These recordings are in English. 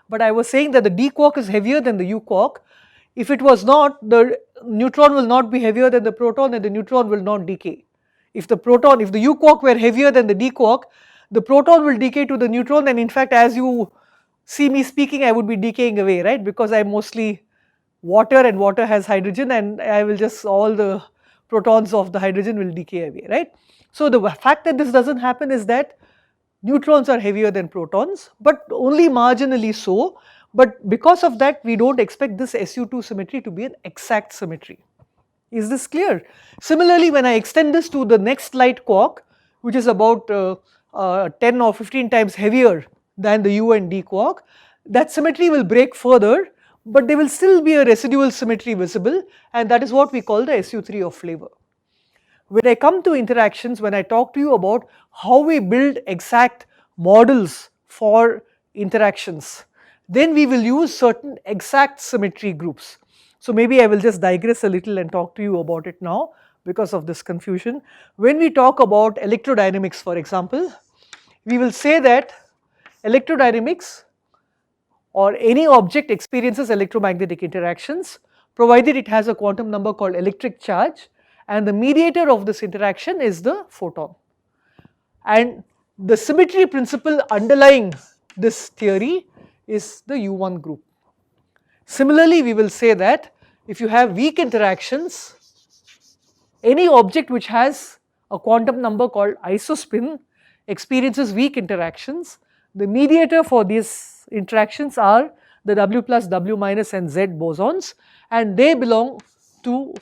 but I was saying that the d quark is heavier than the u quark. If it was not, the neutron will not be heavier than the proton and the neutron will not decay. If the u quark were heavier than the d quark, the proton will decay to the neutron, and in fact as you see me speaking I would be decaying away, right, because I am mostly water and water has hydrogen, and I will just, all the protons of the hydrogen will decay away, right. So the fact that this does not happen is that neutrons are heavier than protons, but only marginally so, but because of that we do not expect this SU2 symmetry to be an exact symmetry. Is this clear? Similarly, when I extend this to the next light quark, which is about 10 or 15 times heavier than the u and d quark, that symmetry will break further, but there will still be a residual symmetry visible, and that is what we call the SU3 of flavor. When I come to interactions, when I talk to you about how we build exact models for interactions, then we will use certain exact symmetry groups. So maybe I will just digress a little and talk to you about it now because of this confusion. When we talk about electrodynamics, for example, we will say that electrodynamics or any object experiences electromagnetic interactions provided it has a quantum number called electric charge, and the mediator of this interaction is the photon. And the symmetry principle underlying this theory is the U1 group. Similarly, we will say that if you have weak interactions, any object which has a quantum number called isospin experiences weak interactions. The mediator for these interactions are the W plus, W minus and Z bosons, and they belong to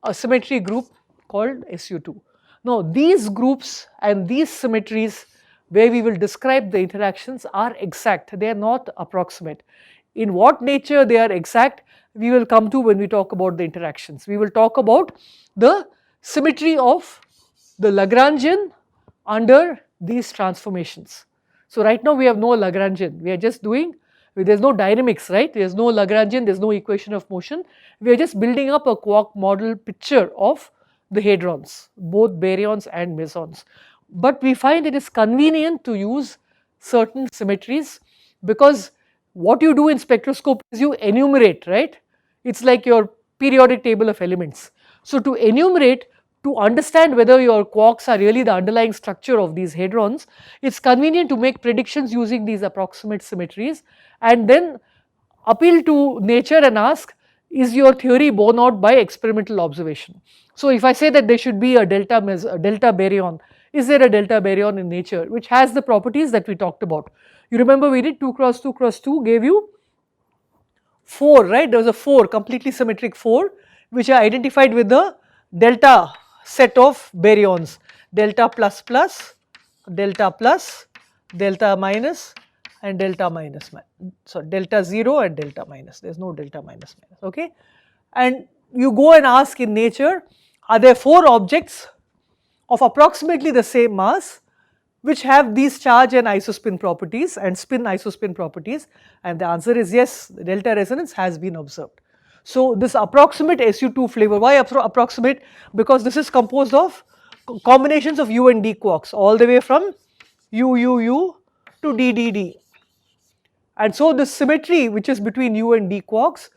a symmetry group called SU2. Now these groups and these symmetries where we will describe the interactions are exact, they are not approximate. In what nature they are exact, we will come to when we talk about the interactions. We will talk about the symmetry of the Lagrangian under these transformations. So right now we have no Lagrangian, we are just doing, there is no dynamics, right, there is no Lagrangian, there is no equation of motion, we are just building up a quark model picture of the hadrons, both baryons and mesons. But we find it is convenient to use certain symmetries because what you do in spectroscopy is you enumerate, right, it is like your periodic table of elements. So to enumerate, to understand whether your quarks are really the underlying structure of these hadrons, it is convenient to make predictions using these approximate symmetries and then appeal to nature and ask, is your theory borne out by experimental observation? So if I say that there should be a delta baryon, is there a delta baryon in nature which has the properties that we talked about? You remember we did 2 cross 2 cross 2 gave you 4, right? There was a 4, completely symmetric 4, which are identified with the delta set of baryons, delta plus plus, delta plus, delta minus and delta minus, so delta 0 and delta minus, there is no delta minus, okay. And you go and ask in nature, are there 4 objects of approximately the same mass which have these charge and isospin properties and spin isospin properties, and the answer is yes, the delta resonance has been observed. So this approximate SU2 flavor, why approximate? Because this is composed of combinations of U and D quarks all the way from U to D. And so the symmetry which is between U and D quarks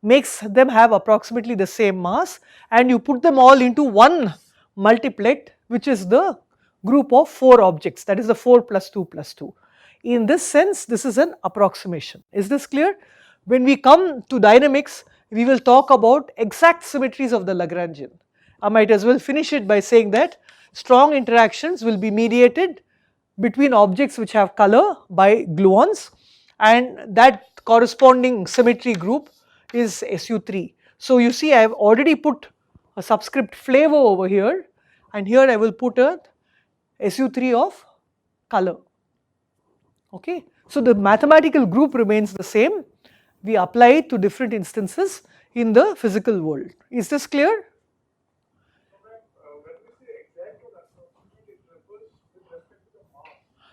makes them have approximately the same mass, and you put them all into one multiplet which is the group of 4 objects, that is the 4 plus 2 plus 2. In this sense, this is an approximation. Is this clear? When we come to dynamics, we will talk about exact symmetries of the Lagrangian. I might as well finish it by saying that strong interactions will be mediated between objects which have color by gluons, and that corresponding symmetry group is SU3. So you see I have already put a subscript flavor over here, and here I will put a SU3 of color, okay. So the mathematical group remains the same, we apply it to different instances in the physical world. Is this clear?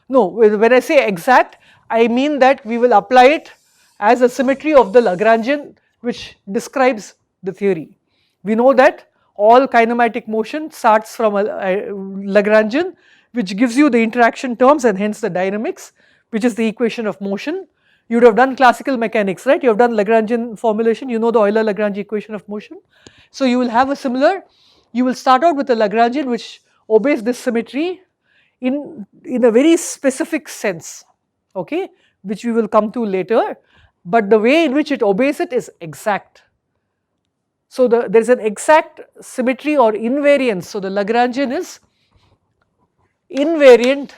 No, when I say exact, I mean that we will apply it as a symmetry of the Lagrangian which describes the theory. We know that all kinematic motion starts from a Lagrangian which gives you the interaction terms and hence the dynamics, which is the equation of motion. You would have done classical mechanics, right? You have done Lagrangian formulation, you know the Euler-Lagrange equation of motion. So you will have a similar, you will start out with a Lagrangian which obeys this symmetry in a very specific sense, okay, which we will come to later, but the way in which it obeys it is exact. So there is an exact symmetry or invariance. So the Lagrangian is invariant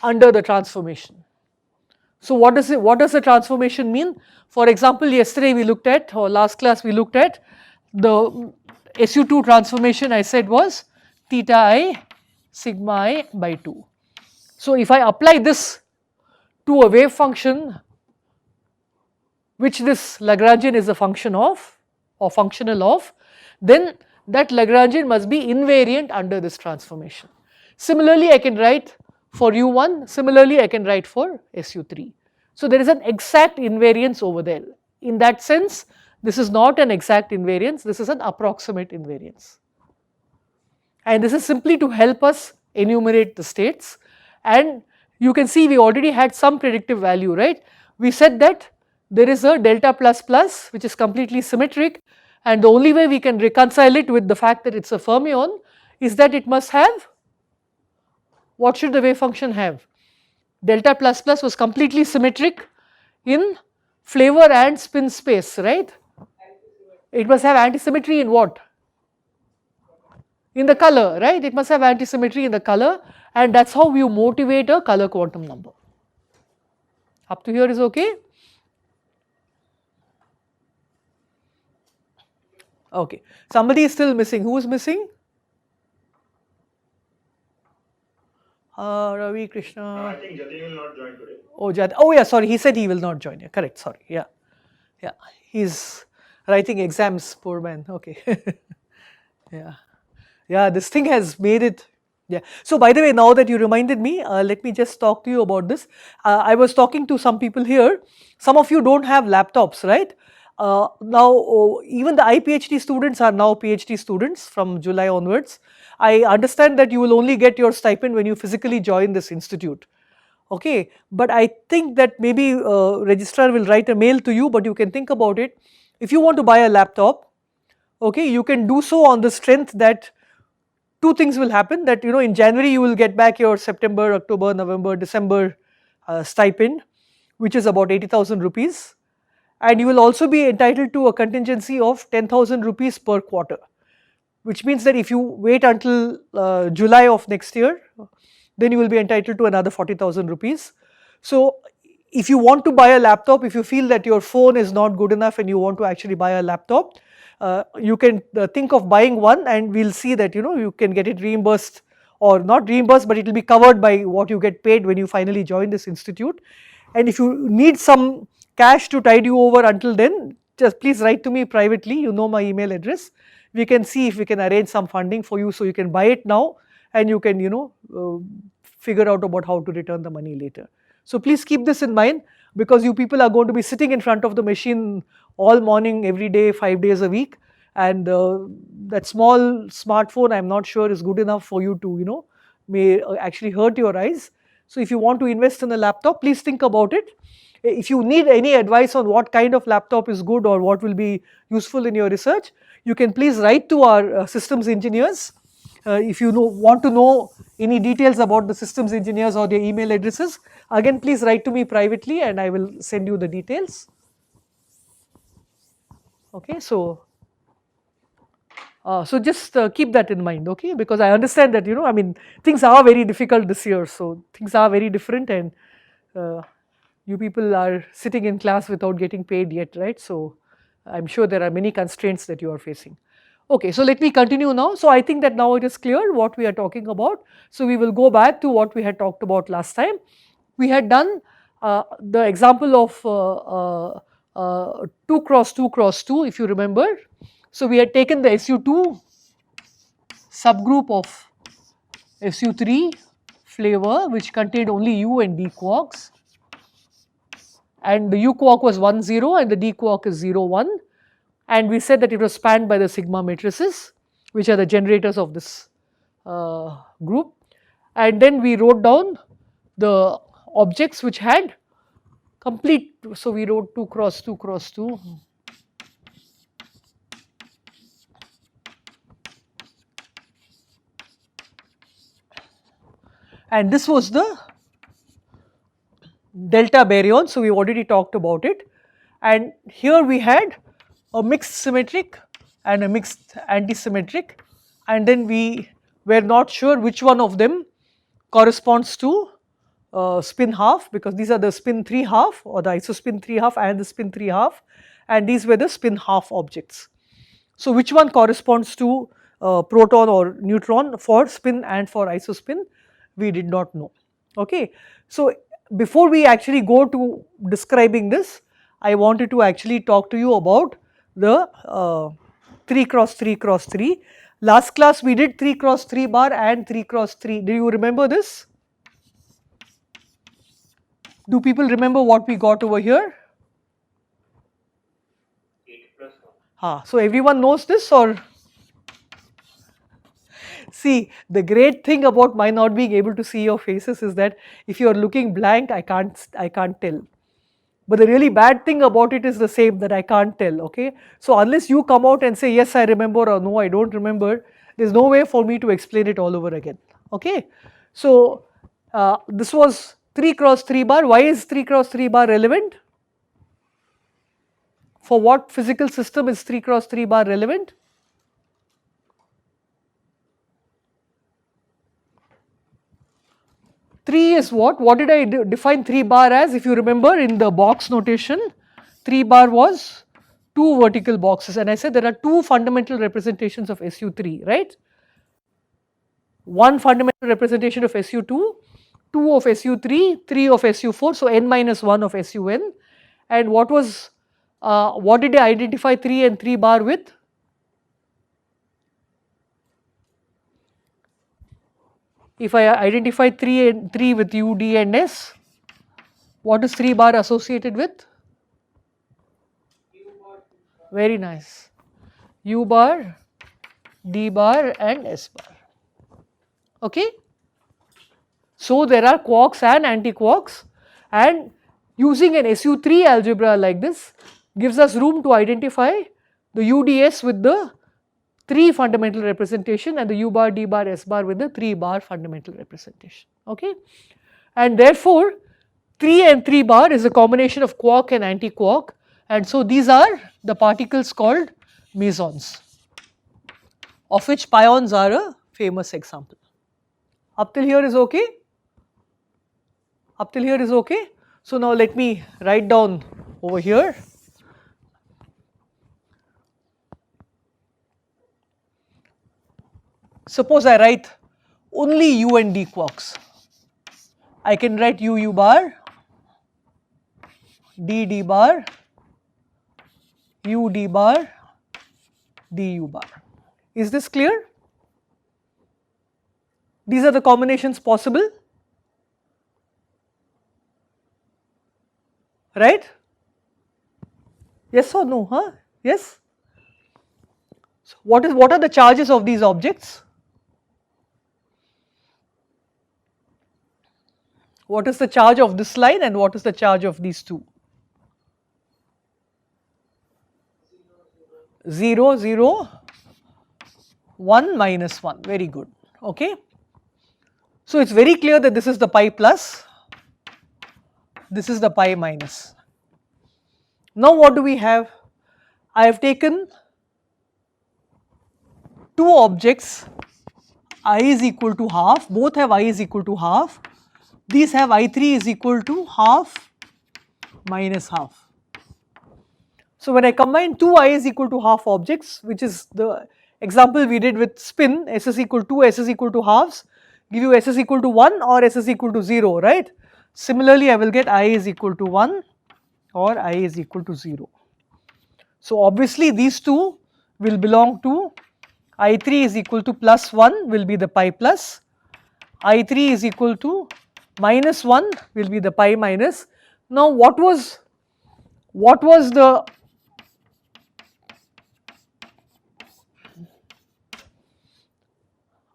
under the transformation. So what does the transformation mean? For example, yesterday we looked at, or last class we looked at, the SU2 transformation I said was theta I sigma I by 2. So if I apply this to a wave function which this Lagrangian is a function of or functional of, then that Lagrangian must be invariant under this transformation. Similarly, I can write for U1, similarly I can write for SU3. So there is an exact invariance over there. In that sense, this is not an exact invariance, this is an approximate invariance. And this is simply to help us enumerate the states, and you can see we already had some predictive value, right? We said that there is a delta plus plus which is completely symmetric, and the only way we can reconcile it with the fact that it is a fermion is that it must have, what should the wave function have? Delta plus plus was completely symmetric in flavor and spin space, right? It must have antisymmetry in what? In the color, right? It must have antisymmetry in the color, and that is how you motivate a color quantum number. Up to here is okay? Okay. Somebody is still missing. Who is missing? Ravi Krishna. I think Jatin will not join today. Oh yeah, sorry, he said he will not join. Yeah, correct, sorry, yeah. Yeah, he's writing exams, poor man, okay. Yeah. Yeah, this thing has made it, yeah. So by the way, now that you reminded me, let me just talk to you about this. I was talking to some people here. Some of you don't have laptops, right? Now, even the IPhD students are now PhD students from July onwards. I understand that you will only get your stipend when you physically join this institute. Okay, but I think that maybe registrar will write a mail to you, but you can think about it. If you want to buy a laptop, okay, you can do so on the strength that two things will happen, that in January you will get back your September, October, November, December stipend, which is about 80,000 rupees, and you will also be entitled to a contingency of 10,000 rupees per quarter, which means that if you wait until July of next year, then you will be entitled to another 40,000 rupees. So if you want to buy a laptop, if you feel that your phone is not good enough and you want to actually buy a laptop, you can think of buying one, and we will see that you can get it reimbursed, or not reimbursed, but it will be covered by what you get paid when you finally join this institute. And if you need some cash to tide you over until then, just please write to me privately, you know my email address. We can see if we can arrange some funding for you so you can buy it now, and you can figure out about how to return the money later. So please keep this in mind, because you people are going to be sitting in front of the machine all morning, every day, 5 days a week, and that small smartphone I am not sure is good enough for you to may actually hurt your eyes. So if you want to invest in a laptop, please think about it. If you need any advice on what kind of laptop is good or what will be useful in your research, you can please write to our systems engineers. If you want to know any details about the systems engineers or their email addresses, again please write to me privately and I will send you the details. Okay, so just keep that in mind, okay, because I understand that I mean things are very difficult this year, so things are very different, and you people are sitting in class without getting paid yet, right? So I am sure there are many constraints that you are facing. Okay, so let me continue now. So I think that now it is clear what we are talking about. So we will go back to what we had talked about last time. We had done the example of 2 cross 2 cross 2, if you remember. So we had taken the SU2 subgroup of SU3 flavor, which contained only U and D quarks, and the U quark was 1 0 and the D quark is 0 1, and we said that it was spanned by the sigma matrices, which are the generators of this group. And then we wrote down the objects which had complete, so we wrote 2 cross 2 cross 2. And this was the delta baryon, so we already talked about it. And here we had a mixed symmetric and a mixed anti-symmetric, and then we were not sure which one of them corresponds to spin half, because these are the spin 3 half or the isospin 3 half and the spin 3 half, and these were the spin half objects. So which one corresponds to proton or neutron for spin and for isospin, we did not know. Okay. So before we actually go to describing this, I wanted to actually talk to you about the 3 cross 3 cross 3. Last class we did 3 cross 3 bar and 3 cross 3. Do you remember this? Do people remember what we got over here? 8+1. So everyone knows this, or? See, the great thing about my not being able to see your faces is that if you are looking blank, I can't tell. But the really bad thing about it is the same, that I can't tell. Okay, so unless you come out and say yes I remember or no I don't remember, there's no way for me to explain it all over again. Okay, so this was 3 cross 3 bar. Why is 3 cross 3 bar relevant? For what physical system is 3 cross 3 bar relevant? Three is what? What did I define 3 bar as? If you remember in the box notation, 3 bar was 2 vertical boxes, and I said there are 2 fundamental representations of SU3, right? One fundamental representation of SU2, 2 of SU3, 3 of SU4, so n minus 1 of SUn. And what did I identify 3 and 3 bar with? If I identify 3 and 3 with U, D and S, what is 3 bar associated with? Very nice. U bar, D bar and S bar. Okay. So there are quarks and anti-quarks, and using an SU3 algebra like this gives us room to identify the UDS with the 3 fundamental representation and the U bar, D bar, S bar with the 3 bar fundamental representation. Okay. And therefore 3 and 3 bar is a combination of quark and anti-quark, and so these are the particles called mesons, of which pions are a famous example. Up till here is okay? Up till here is okay? So now let me write down over here. Suppose I write only U and D quarks. I can write U bar, D bar, U D bar, Du bar. Is this clear? These are the combinations possible, right? Yes or no? Huh? Yes? So what are the charges of these objects? What is the charge of this line and what is the charge of these two? 0, 0, 1, minus 1. Very good. Okay. So it's very clear that this is the pi plus, this is the pi minus. Now what do we have? I have taken two objects, I is equal to half, both have I is equal to half. These have I3 is equal to half minus half. So when I combine two I is equal to half objects, which is the example we did with spin, S is equal to S is equal to halves, give you S is equal to 1 or S is equal to 0, right? Similarly, I will get I is equal to 1 or I is equal to 0. So obviously these two will belong to I3 is equal to plus 1 will be the pi plus, I3 is equal to minus 1 will be the pi minus. Now what was the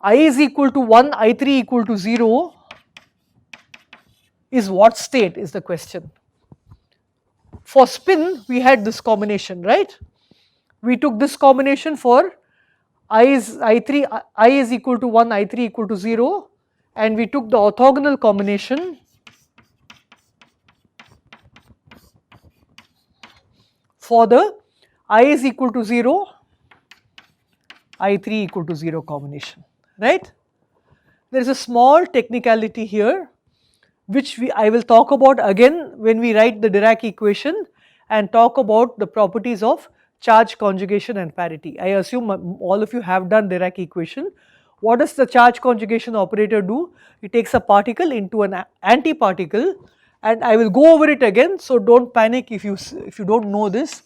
I is equal to 1, I3 equal to 0 is what state is the question. For spin we had this combination, right? We took this combination for I is I3, I is equal to 1, I3 equal to 0, and we took the orthogonal combination for the I is equal to 0, I3 equal to 0 combination, right? There is a small technicality here which I will talk about again when we write the Dirac equation and talk about the properties of charge conjugation and parity. I assume all of you have done Dirac equation. What does the charge conjugation operator do? It takes a particle into an antiparticle, and I will go over it again, so don't panic if you don't know this.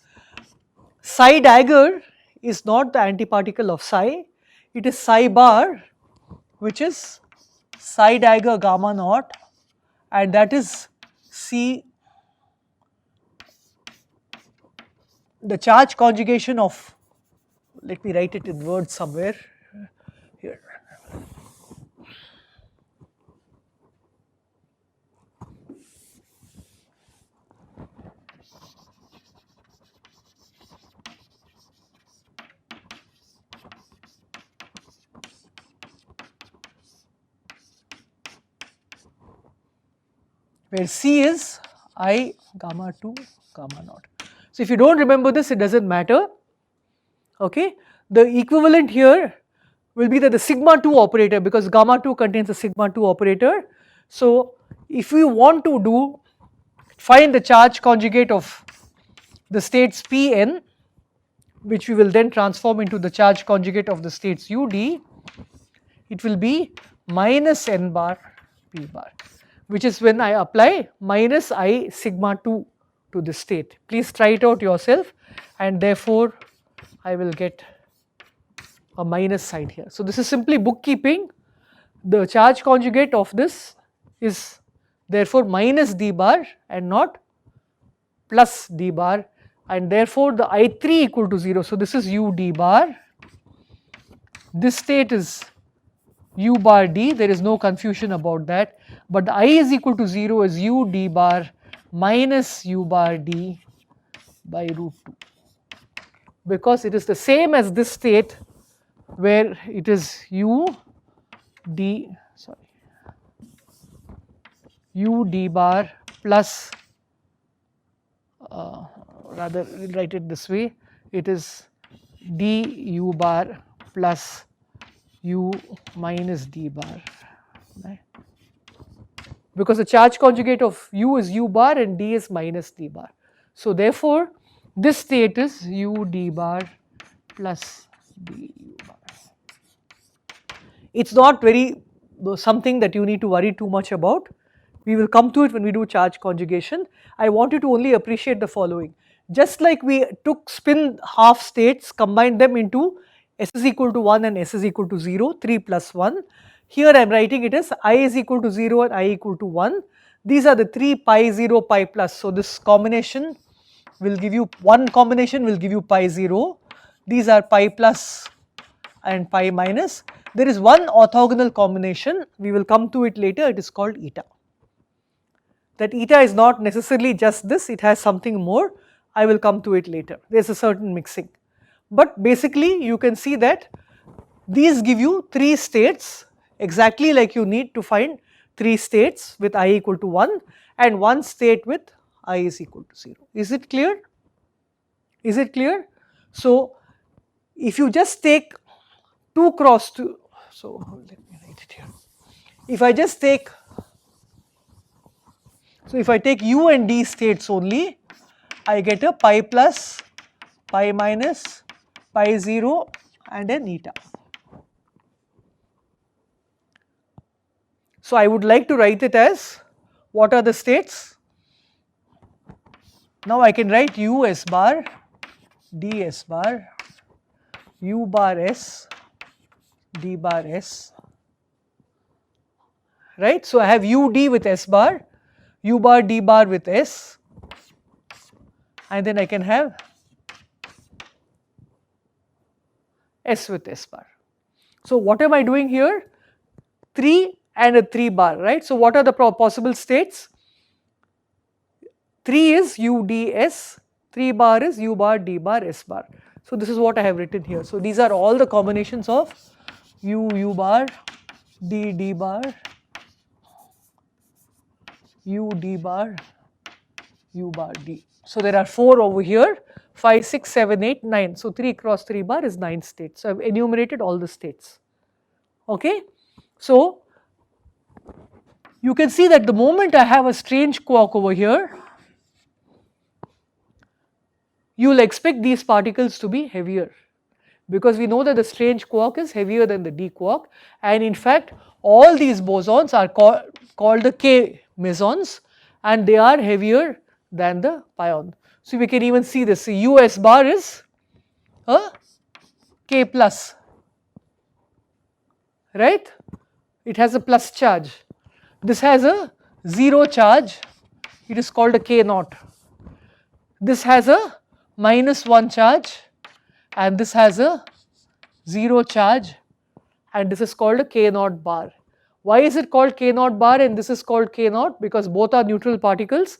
Psi dagger is not the antiparticle of psi, it is psi bar, which is psi dagger gamma naught, and that is C, the charge conjugation of, let me write it in words somewhere here. Where C is I gamma 2 gamma naught. So if you don't remember this, it doesn't matter, okay. The equivalent here will be that the sigma 2 operator, because gamma 2 contains a sigma 2 operator. So if we want to find the charge conjugate of the states Pn, which we will then transform into the charge conjugate of the states ud, it will be minus n bar p bar, which is when I apply minus I sigma 2 to the state. Please try it out yourself, and therefore I will get a minus sign here. So this is simply bookkeeping. The charge conjugate of this is therefore minus d bar and not plus d bar, and therefore the I3 equal to 0. So this is u d bar, this state is u bar d, there is no confusion about that, but the I is equal to 0 is u d bar minus u bar d by root 2, because it is the same as this state where it is u d bar plus, rather we will write it this way, it is d u bar plus u minus d bar, right? Because the charge conjugate of u is u bar and d is minus d bar. So therefore this state is u d bar plus d u bar. It's not very something that you need to worry too much about. We will come to it when we do charge conjugation. I want you to only appreciate the following. Just like we took spin half states, combined them into s is equal to 1 and s is equal to 0, 3 plus 1. Here I am writing it as I is equal to 0 and I equal to 1. These are the 3 pi 0 pi plus. So this combination will give you, one combination will give you pi 0. These are pi plus and pi minus. There is one orthogonal combination, we will come to it later, it is called eta. That eta is not necessarily just this, it has something more, I will come to it later. There is a certain mixing. But basically you can see that these give you 3 states, exactly like you need to find 3 states with I equal to 1 and 1 state with I is equal to 0. Is it clear? Is it clear? So if you just take 2 cross 2, so let me write it here. If I just take, so if I take u and d states only, I get a pi plus, pi minus, pi 0 and an eta. So I would like to write it as, what are the states? Now I can write u s bar, d s bar, u bar s, d bar s, right. So I have u d with s bar, u bar d bar with s, and then I can have s with s bar. So what am I doing here? 3 and a 3 bar, right. So what are the possible states? 3 is U D S, 3 bar is U bar D bar S bar. So this is what I have written here. So these are all the combinations of U bar, D bar, U D bar, U bar D. So there are 4 over here, 5, 6, 7, 8, 9. So 3 cross 3 bar is 9 states. So I have enumerated all the states. Okay. So you can see that the moment I have a strange quark over here, you will expect these particles to be heavier, because we know that the strange quark is heavier than the d quark, and in fact all these bosons are called the K mesons, and they are heavier than the pion. So we can even see this. So US bar is a K plus, right? It has a plus charge. This has a 0 charge, it is called a K naught. This has a -1 charge, and this has a 0 charge, and this is called a K naught bar. Why is it called K naught bar and this is called K naught? Because both are neutral particles.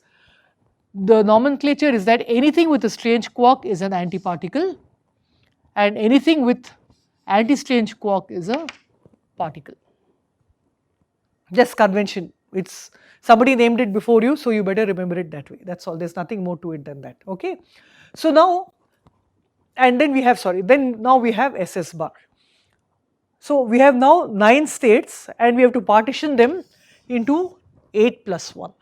The nomenclature is that anything with a strange quark is an antiparticle, and anything with anti-strange quark is a particle. Just convention. It's somebody named it before you, so you better remember it that way. That's all. There's nothing more to it than that. Okay. So now, and then we have, now we have SS bar. So we have now 9 states, and we have to partition them into 8 plus 1.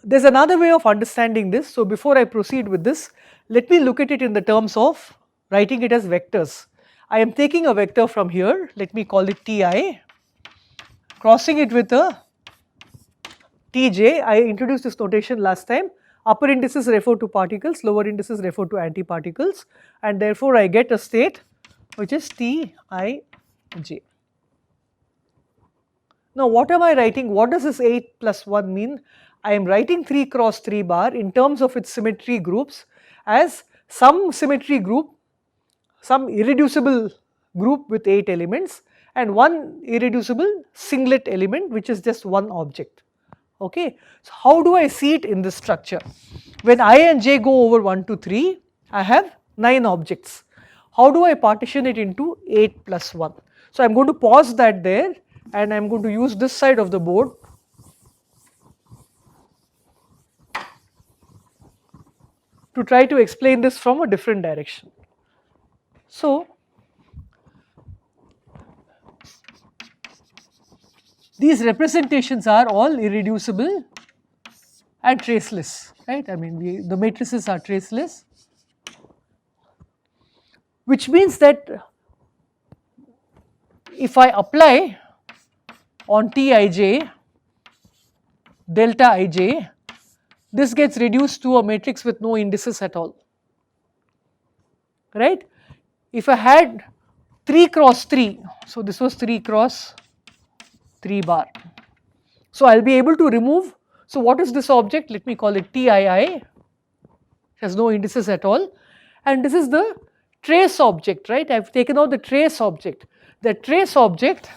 There's another way of understanding this. So before I proceed with this, let me look at it in the terms of writing it as vectors. I am taking a vector from here, let me call it Ti, crossing it with a Tj. I introduced this notation last time. Upper indices refer to particles, lower indices refer to antiparticles, and therefore I get a state which is Tij. Now what am I writing? What does this 8 plus 1 mean? I am writing 3 cross 3 bar in terms of its symmetry groups as some symmetry group, some irreducible group with 8 elements, and one irreducible singlet element which is just one object. Okay. So how do I see it in this structure? When I and j go over 1 to 3, I have 9 objects. How do I partition it into 8 plus 1? So I am going to pause that there, and I am going to use this side of the board to try to explain this from a different direction. So these representations are all irreducible and traceless, right? I mean the matrices are traceless, which means that if I apply on Tij delta Ij, this gets reduced to a matrix with no indices at all, right? If I had 3 cross 3, so this was 3 cross 3 bar. So I will be able to remove, so what is this object? Let me call it Tii, it has no indices at all, and this is the trace object, right? I have taken out the trace object. The trace object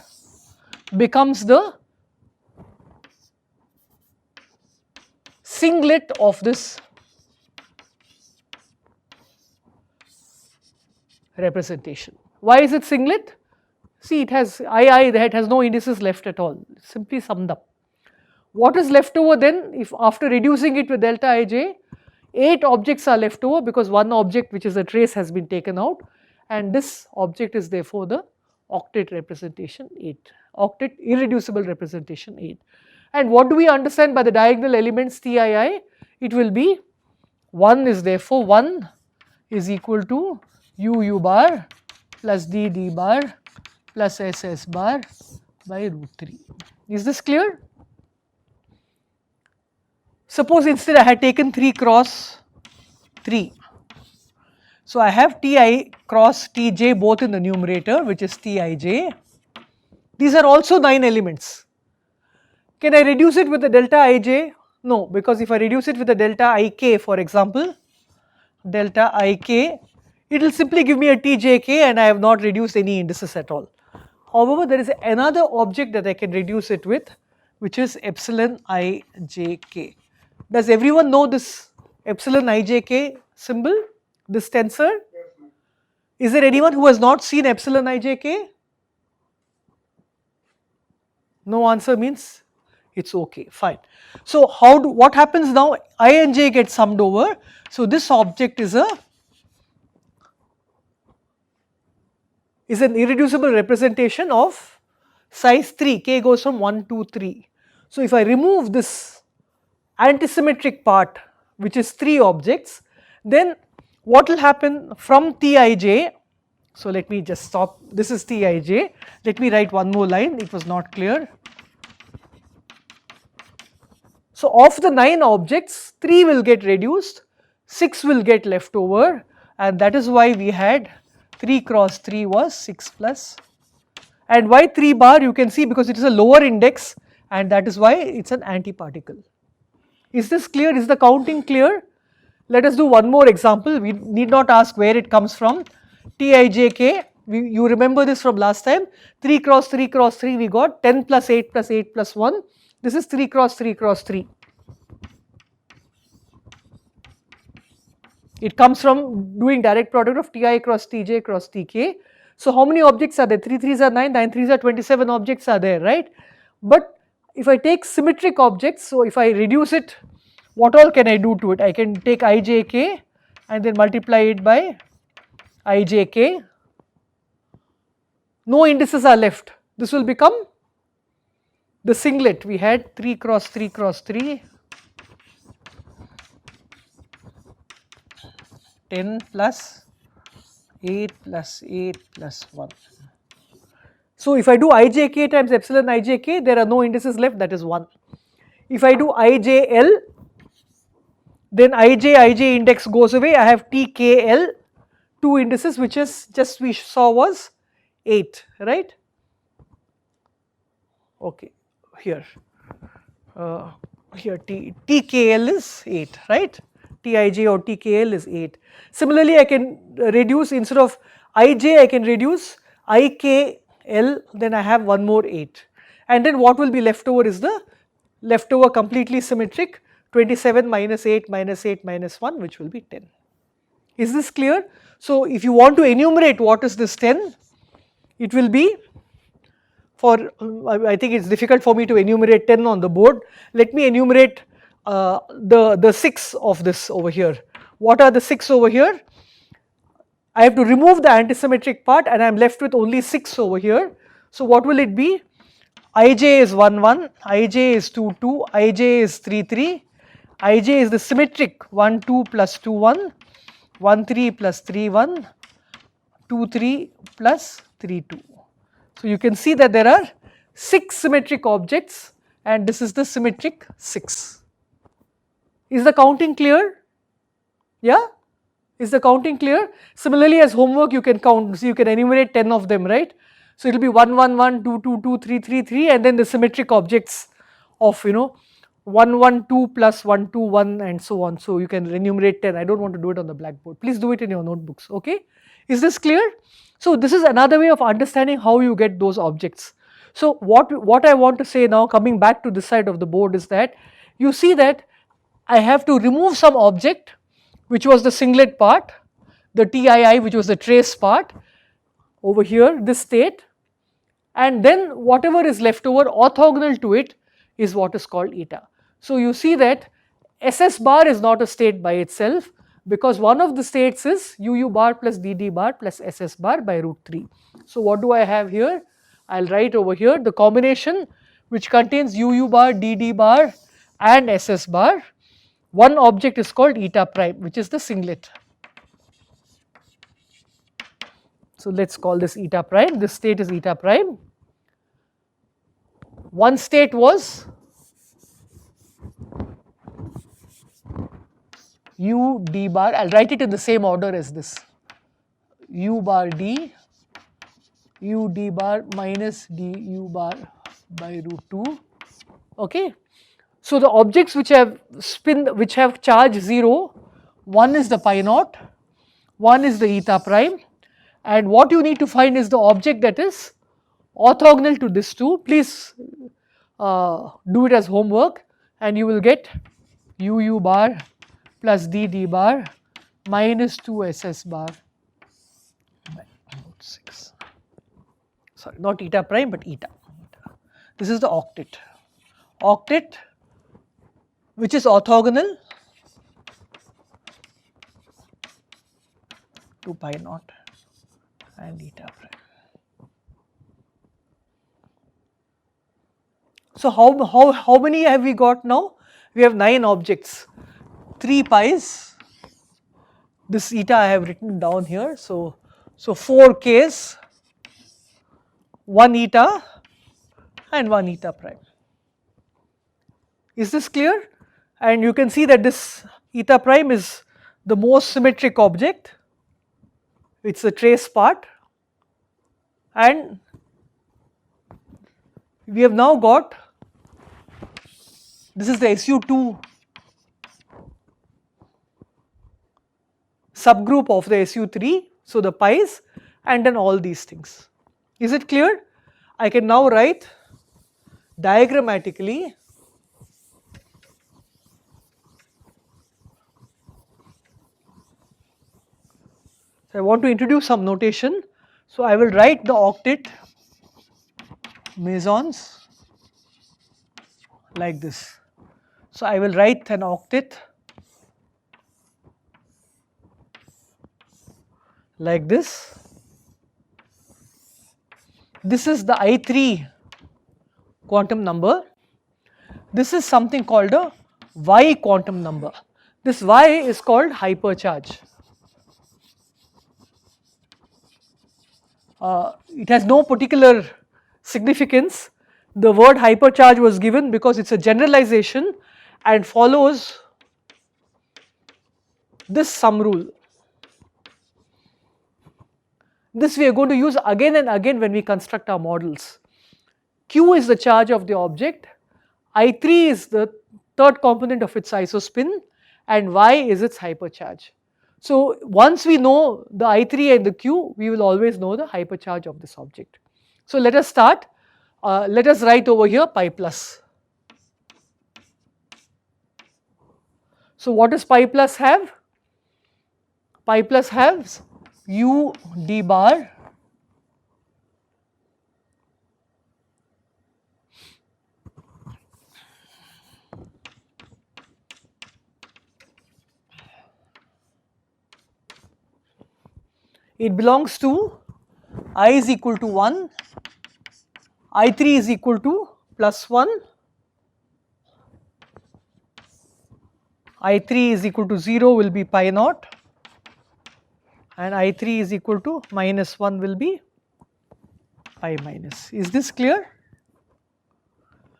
becomes the singlet of this representation. Why is it singlet? See, it has II that has no indices left at all, simply summed up. What is left over then? If after reducing it with delta Ij, 8 objects are left over because one object which is a trace has been taken out, and this object is therefore the octet representation 8, octet irreducible representation 8. And what do we understand by the diagonal elements Tii? It will be 1 is therefore 1 is equal to U bar plus D bar plus SS bar by root 3. Is this clear? Suppose instead I had taken 3 cross 3. So I have Ti cross Tj both in the numerator, which is Tij. These are also 9 elements. Can I reduce it with the delta Ij? No, because if I reduce it with the delta Ik, for example, delta Ik, it will simply give me a Tjk, and I have not reduced any indices at all. However, there is another object that I can reduce it with, which is epsilon Ijk. Does everyone know this epsilon ijk symbol, this tensor? Is there anyone who has not seen epsilon ijk? No answer means it's okay, fine. So what happens now? I and j get summed over. So this object is an irreducible representation of size 3, k goes from 1 to 3. So if I remove this antisymmetric part, which is 3 objects, then what will happen from Tij? So let me just stop, this is Tij, let me write one more line, it was not clear. So of the 9 objects, 3 will get reduced, 6 will get left over, and that is why we had 3 cross 3 was 6 plus. And why 3 bar? You can see because it is a lower index, and that is why it is an antiparticle. Is this clear? Is the counting clear? Let us do one more example. We need not ask where it comes from. Tijk, you remember this from last time. 3 cross 3 cross 3, we got 10 plus 8 plus 8 plus 1. This is 3 cross 3 cross 3. It comes from doing direct product of Ti cross Tj cross Tk. So how many objects are there? 3 3s are 9, 9 3s are 27 objects are there, right? But if I take symmetric objects, so if I reduce it, what all can I do to it? I can take ijk and then multiply it by ijk. No indices are left. This will become the singlet. We had 3 cross 3 cross 3, 10 plus 8 plus 8 plus 1. So if I do ijk times epsilon ijk, there are no indices left, that is 1. If I do ijl, then ij index goes away, I have tkl, 2 indices, which is just we saw was 8, right? Okay, here tkl is 8, right? Tij or tkl is 8. Similarly, I can reduce, instead of ij, I can reduce ikl, then I have one more 8. And then what will be left over is the leftover completely symmetric 27 minus 8 minus 8 minus 1, which will be 10. Is this clear? So if you want to enumerate what is this 10, it will be I think it's difficult for me to enumerate 10 on the board. Let me enumerate the 6 of this over here. What are the 6 over here? I have to remove the antisymmetric part and I am left with only 6 over here. So what will it be? Ij is 1 1, Ij is 2 2, Ij is 3 3, Ij is the symmetric 1 2 plus 2 1, 1 3 plus 3 1, 2 3 plus 3 2. So you can see that there are 6 symmetric objects and this is the symmetric 6. Is the counting clear? Yeah? Is the counting clear? Similarly, as homework you can count, so you can enumerate 10 of them, right? So it will be 1 1 1, 2 2 2, 3 3 3, and then the symmetric objects of 1 1 2 plus 1 2 1 and so on. So you can enumerate 10. I don't want to do it on the blackboard. Please do it in your notebooks, okay? Is this clear? So this is another way of understanding how you get those objects. So what I want to say now, coming back to this side of the board, is that you see that I have to remove some object which was the singlet part, the TII which was the trace part over here, this state, and then whatever is left over orthogonal to it is what is called eta. So you see that SS bar is not a state by itself, because one of the states is UU bar plus DD bar plus SS bar by root 3. So what do I have here? I will write over here the combination which contains UU bar, DD bar and SS bar. One object is called eta prime, which is the singlet. So let us call this eta prime, this state is eta prime. One state was U D bar, I will write it in the same order as this, U bar D, U D bar minus D U bar by root 2, okay. So the objects which have charge 0, one is the pi naught, one is the eta prime, and what you need to find is the object that is orthogonal to this two. Please do it as homework and you will get UU bar plus DD bar minus 2 SS bar. 6. Sorry, not eta prime but eta. This is the octet. Octet which is orthogonal to pi naught and eta prime. So how many have we got now? We have 9 objects, 3 pi's. This eta I have written down here. So 4 k's, 1 eta and 1 eta prime. Is this clear? And you can see that this eta prime is the most symmetric object. It is the trace part, and we have now got, this is the SU2 subgroup of the SU3, so the pi's and then all these things. Is it clear? I can now write diagrammatically so I want to introduce some notation. So I will write the octet mesons like this. So I will write an octet like this. This is the I3 quantum number. This is something called a Y quantum number. This Y is called hypercharge. It has no particular significance. The word hypercharge was given because it is a generalization and follows this sum rule. This we are going to use again and again when we construct our models. Q is the charge of the object, I3 is the third component of its isospin, and Y is its hypercharge. So once we know the I3 and the Q, we will always know the hypercharge of this object. So let us start. Let us write over here pi plus. So what does pi plus have? Pi plus has U d bar it belongs to I is equal to 1, I3 is equal to plus 1, I3 is equal to 0 will be pi naught, and I3 is equal to minus 1 will be pi minus. Is this clear?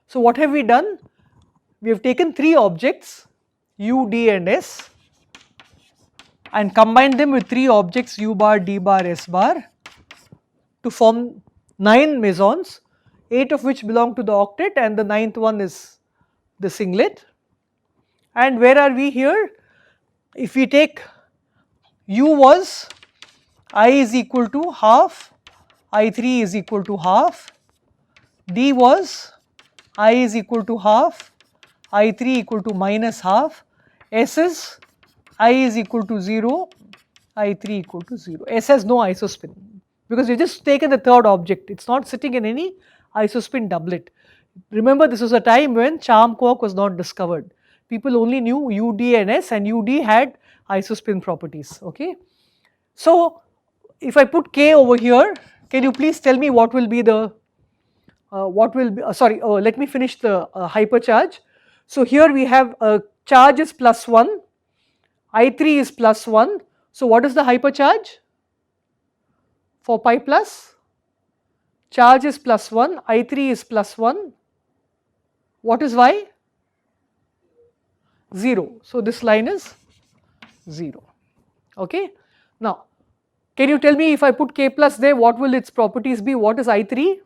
So what have we done? We have taken 3 objects U, D and S and combined them with 3 objects U bar, D bar, S bar to form 9 mesons, 8 of which belong to the octet and the 9th one is the singlet. And where are we here? If we take U was I is equal to half, I3 is equal to half, D was I is equal to half, I3 equal to minus half, S is I is equal to 0, I3 equal to 0. S has no isospin because we just taken the third object, it is not sitting in any isospin doublet. Remember, this was a time when charm quark was not discovered. People only knew UD and S, and UD had isospin properties. Okay. So if I put K over here, can you please tell me what will be the let me finish the hypercharge. So here we have charge is plus 1, I3 is plus 1. So what is the hypercharge for pi plus? Charge is plus 1, I3 is plus 1. What is Y? 0. So this line is 0. Okay. Now, can you tell me if I put K plus there, what will its properties be? What is I3?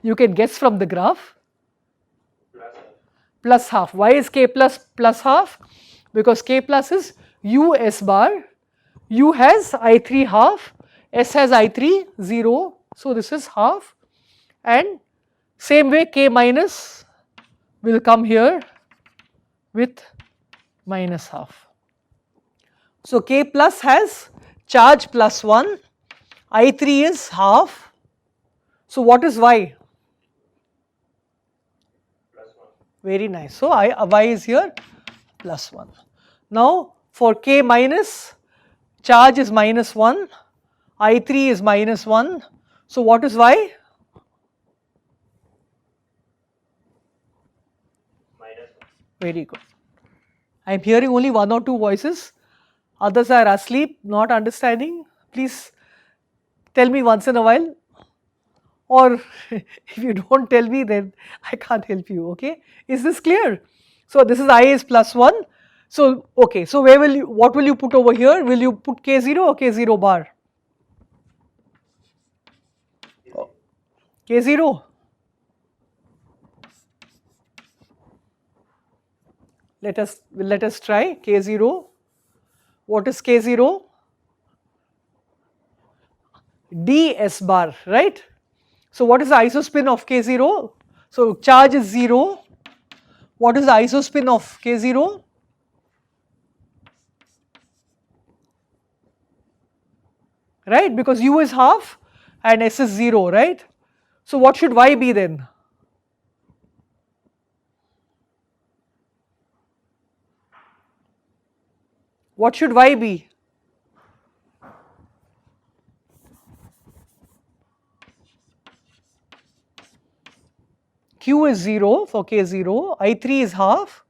You can guess from the graph. Plus half. Why is K plus half? Because K plus is U S bar. U has I3 half, S has I3 0. So this is half, and Same way K minus will come here with minus half. So K plus has charge plus 1, I3 is half. So what is Y? +1. Very nice. So Y is here plus 1. Now for K minus, charge is minus 1, I3 is minus 1. So what is Y? -1. Very good. I am hearing only one or two voices. Others are asleep, not understanding. Please tell me once in a while. Or if you don't tell me, then I can't help you. Okay? Is this clear? So this is I is plus 1. So okay. So where will you? What will you put over here? Will you put K0 or K0 bar? K0. Let us try K0. What is K0? D S bar, right? So what is the isospin of K0? So charge is 0. What is the isospin of K0? Right, because U is half and S is 0, right? So what should Y be then? What should Y be? Q is 0 for K0, I3 is half.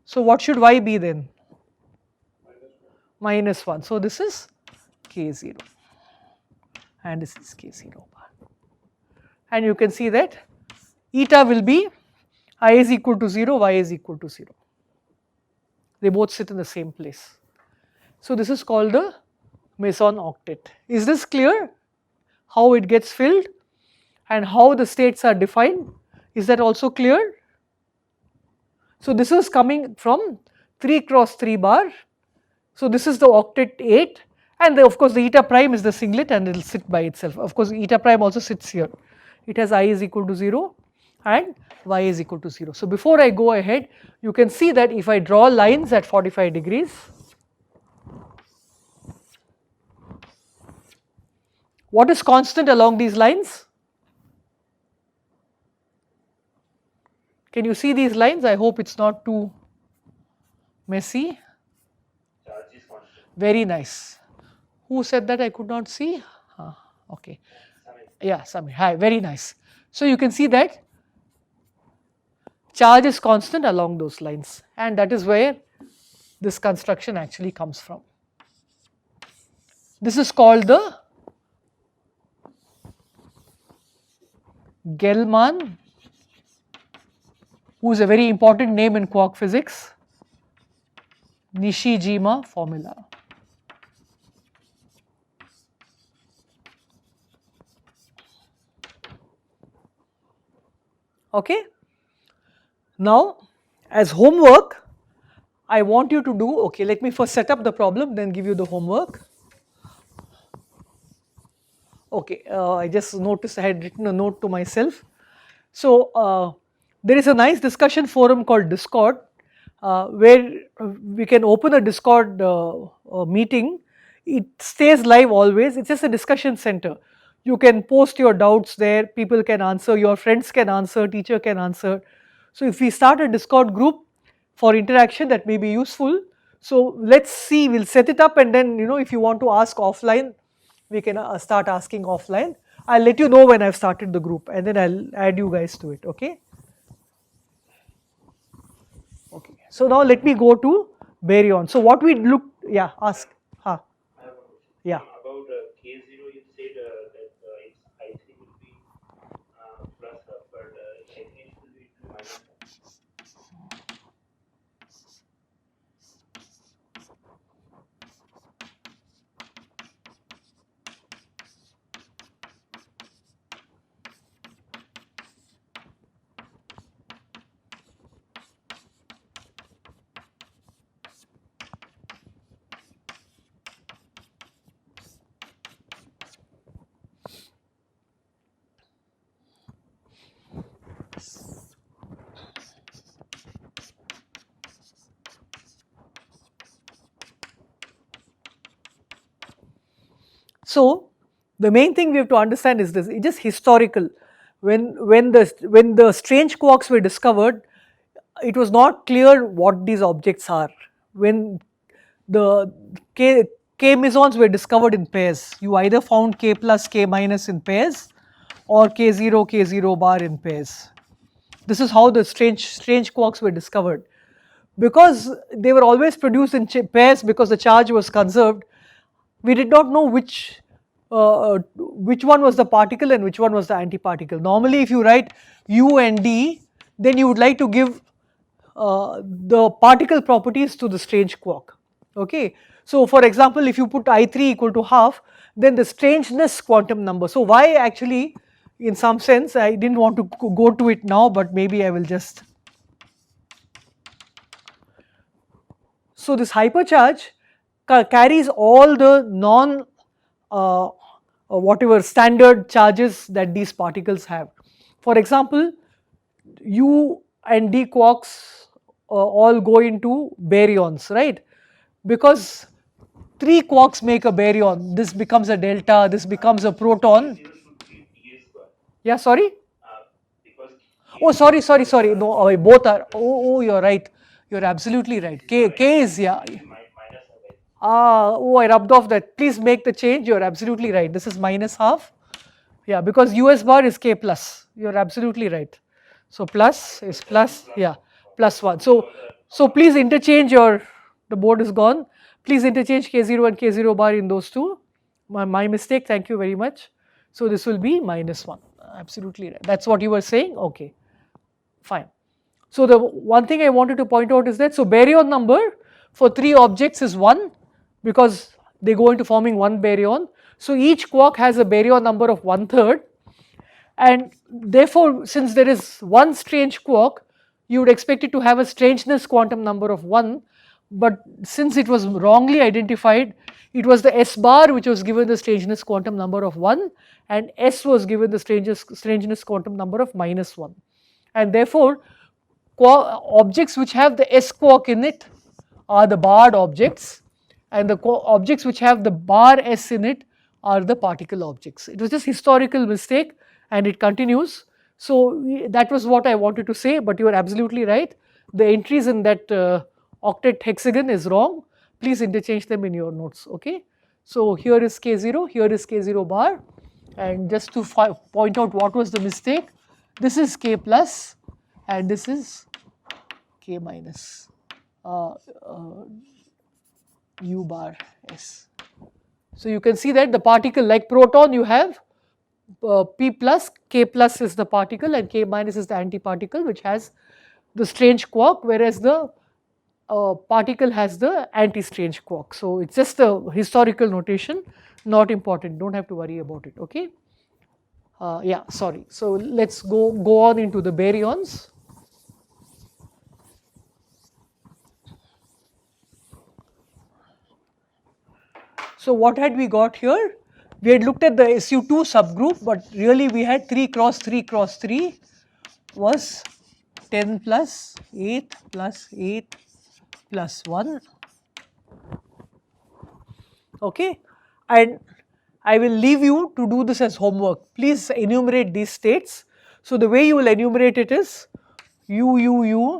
So what should Y be then? Minus 1. So this is K0 and this is K0 bar. And you can see that eta will be I is equal to 0, Y is equal to 0. They both sit in the same place. So this is called the Meson octet. Is this clear? How it gets filled and how the states are defined? Is that also clear? So this is coming from 3 cross 3 bar. So this is the octet 8, and of course the eta prime is the singlet and it will sit by itself. Of course eta prime also sits here. It has I is equal to 0 and Y is equal to 0. So before I go ahead, you can see that if I draw lines at 45 degrees, what is constant along these lines? Can you see these lines? I hope it's not too messy. Charge is constant. Very nice. Who said that I could not see? Okay. Yeah, Samir. Hi, very nice. So you can see that charge is constant along those lines, and that is where this construction actually comes from. This is called the Gell-Mann, who is a very important name in quark physics, Nishijima formula. Okay. Now, as homework, I want you to do, okay, let me first set up the problem, then give you the homework. Okay, I just noticed I had written a note to myself. So, there is a nice discussion forum called Discord, where we can open a Discord meeting. It stays live always, it's just a discussion center. You can post your doubts there, people can answer, your friends can answer, teacher can answer. So if we start a Discord group for interaction, that may be useful. So let's see, we'll set it up, and then if you want to ask offline, we can start asking offline. I'll let you know when I've started the group, and then I'll add you guys to it, okay? Okay, so now let me go to baryon. So what we look, yeah, ask. I have one question. Yeah. About K0, you said that its I3 will be plus half, but I think it will be minus half. So the main thing we have to understand is this: it is historical. When the strange quarks were discovered, it was not clear what these objects are. When the k mesons were discovered in pairs, you either found k plus k minus in pairs or k0 bar in pairs. This is how the strange quarks were discovered. Because they were always produced in pairs, because the charge was conserved, we did not know which one was the particle and which one was the antiparticle. Normally if you write u and d, then you would like to give the particle properties to the strange quark. Okay, so for example, if you put I3 equal to half, then the strangeness quantum number. So why actually, in some sense, I didn't want to go to it now, but maybe I will just. So this hypercharge carries all the non whatever standard charges that these particles have. For example, u and d quarks all go into baryons, right? Because 3 quarks make a baryon. This becomes a delta, this becomes a proton. K0 should be ds bar. Yeah, sorry? Because Oh, sorry. No, both are. Oh, you're right. You're absolutely right. K is, yeah. minus of it. I rubbed off that. Please make the change. You're absolutely right. This is minus half. Yeah, because US bar is K plus. You're absolutely right. So plus is plus, yeah, plus 1. So please interchange the board is gone. Please interchange K0 and K0 bar in those two. My mistake, thank you very much. So this will be minus 1. Absolutely right. That's what you were saying? Okay, fine. So the one thing I wanted to point out is that, so baryon number for 3 objects is 1, because they go into forming one baryon. So each quark has a baryon number of 1/3, and therefore since there is one strange quark, you would expect it to have a strangeness quantum number of 1, but since it was wrongly identified, it was the S bar which was given the strangeness quantum number of 1, and S was given the strangeness quantum number of -1, and therefore objects which have the S quark in it are the barred objects, and the objects which have the bar S in it are the particle objects. It was just historical mistake and it continues. So that was what I wanted to say, but you are absolutely right. The entries in that octet hexagon is wrong. Please interchange them in your notes, okay? So here is K0, here is K0 bar, and just to point out what was the mistake, this is K plus and this is K minus U bar S. So you can see that the particle, like proton, you have P plus, K plus is the particle and K minus is the antiparticle which has the strange quark, whereas the particle has the anti-strange quark. So it's just a historical notation, not important, don't have to worry about it, okay? Yeah, sorry. So let's go on into the baryons. So what had we got here? We had looked at the SU2 subgroup, but really we had 3 cross 3 cross 3 was 10 plus 8 plus 8 plus 1. Okay, and I will leave you to do this as homework. Please enumerate these states. So the way you will enumerate it is U,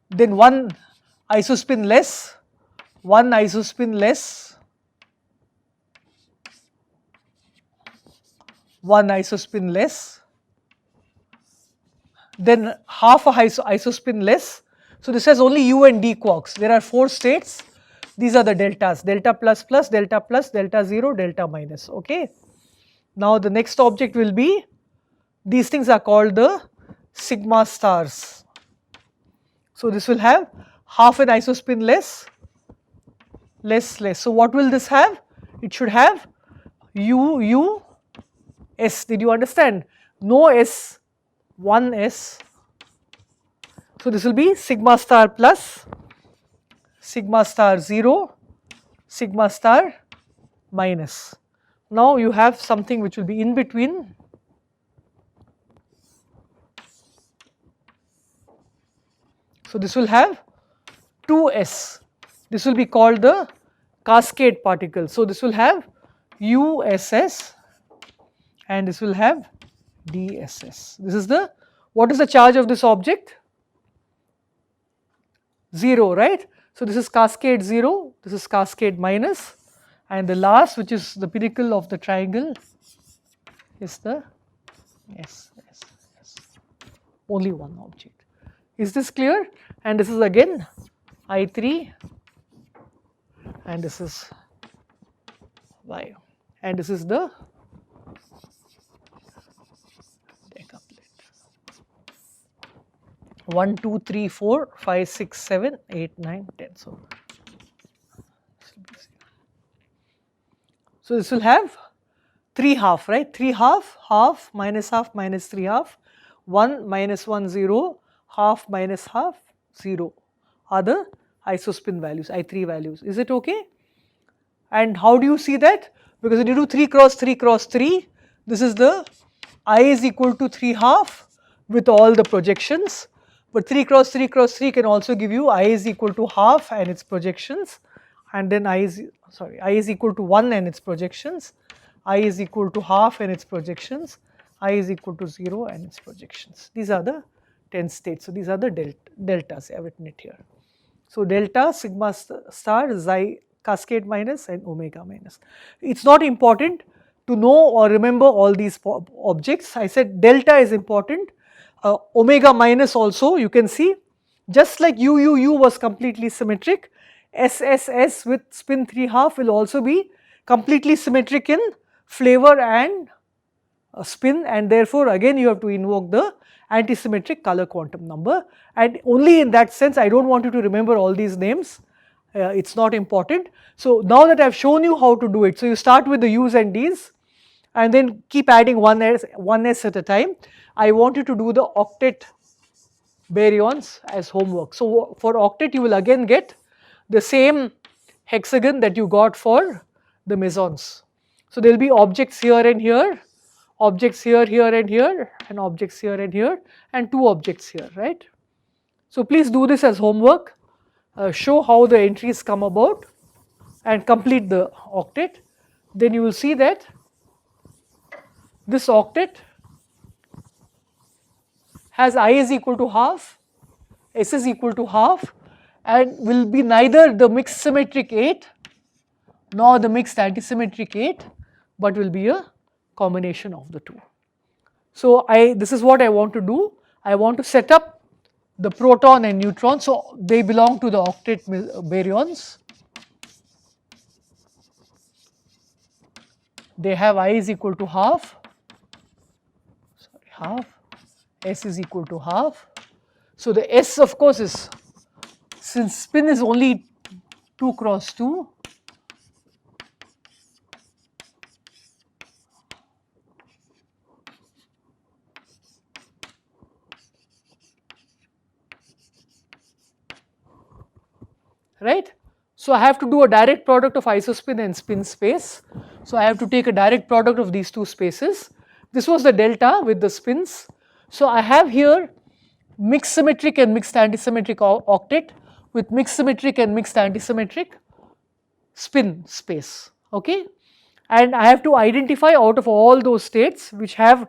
then one isospin less, one isospin less, one isospin less, then half a isospin less. So this has only U and D quarks. There are 4 states. These are the deltas: delta plus plus, delta plus, delta 0, delta minus. Okay. Now the next object will be, these things are called the sigma stars. So this will have half an isospin less, less. So what will this have? It should have U, S. Did you understand? No S, one S. So this will be sigma star plus, sigma star 0, sigma star minus. Now you have something which will be in between. So this will have 2s. This will be called the cascade particle. So this will have USS and this will have DSS. This is the, what is the charge of this object? 0, right? So this is cascade 0, this is cascade minus, and the last, which is the pinnacle of the triangle, is the S. Only one object. Is this clear? And this is again I3 and this is Y, and this is the decuplet. 1, 2, 3, 4, 5, 6, 7, 8, 9, 10. So this will have 3 half, right? 3 half, half, minus 3 half, 1, minus 1, 0, half, minus half, 0 are the isospin values, I3 values. Is it okay? And how do you see that? Because when you do 3 cross 3 cross 3, this is the I is equal to 3 half with all the projections. But 3 cross 3 cross 3 can also give you I is equal to half and its projections, and then I is equal to 1 and its projections, I is equal to half and its projections, I is equal to 0 and its projections. These are the 10 states. So these are the deltas. I have written it here. So delta, sigma star, xi, cascade minus and omega minus. It's not important to know or remember all these objects. I said delta is important. Omega minus also, you can see, just like U was completely symmetric, SSS with spin 3 half will also be completely symmetric in flavor and spin, and therefore again you have to invoke the anti-symmetric color quantum number, and only in that sense. I do not want you to remember all these names, it is not important. So now that I have shown you how to do it, so you start with the U's and D's and then keep adding one S at a time. I want you to do the octet baryons as homework. So for octet you will again get the same hexagon that you got for the mesons. So there will be objects here and here, objects here, here and here, and objects here and here, and 2 objects here, right? So please do this as homework, show how the entries come about and complete the octet. Then you will see that this octet has I is equal to half, S is equal to half, and will be neither the mixed symmetric 8 nor the mixed antisymmetric 8, but will be a combination of the 2. So this is what I want to do. I want to set up the proton and neutron, so they belong to the octet baryons. They have I is equal to half, S is equal to half. So the S of course is, since spin is only 2 cross 2, right. So I have to do a direct product of isospin and spin space. So I have to take a direct product of these 2 spaces. This was the delta with the spins. So I have here mixed symmetric and mixed antisymmetric octet with mixed symmetric and mixed antisymmetric spin space, okay. And I have to identify out of all those states which have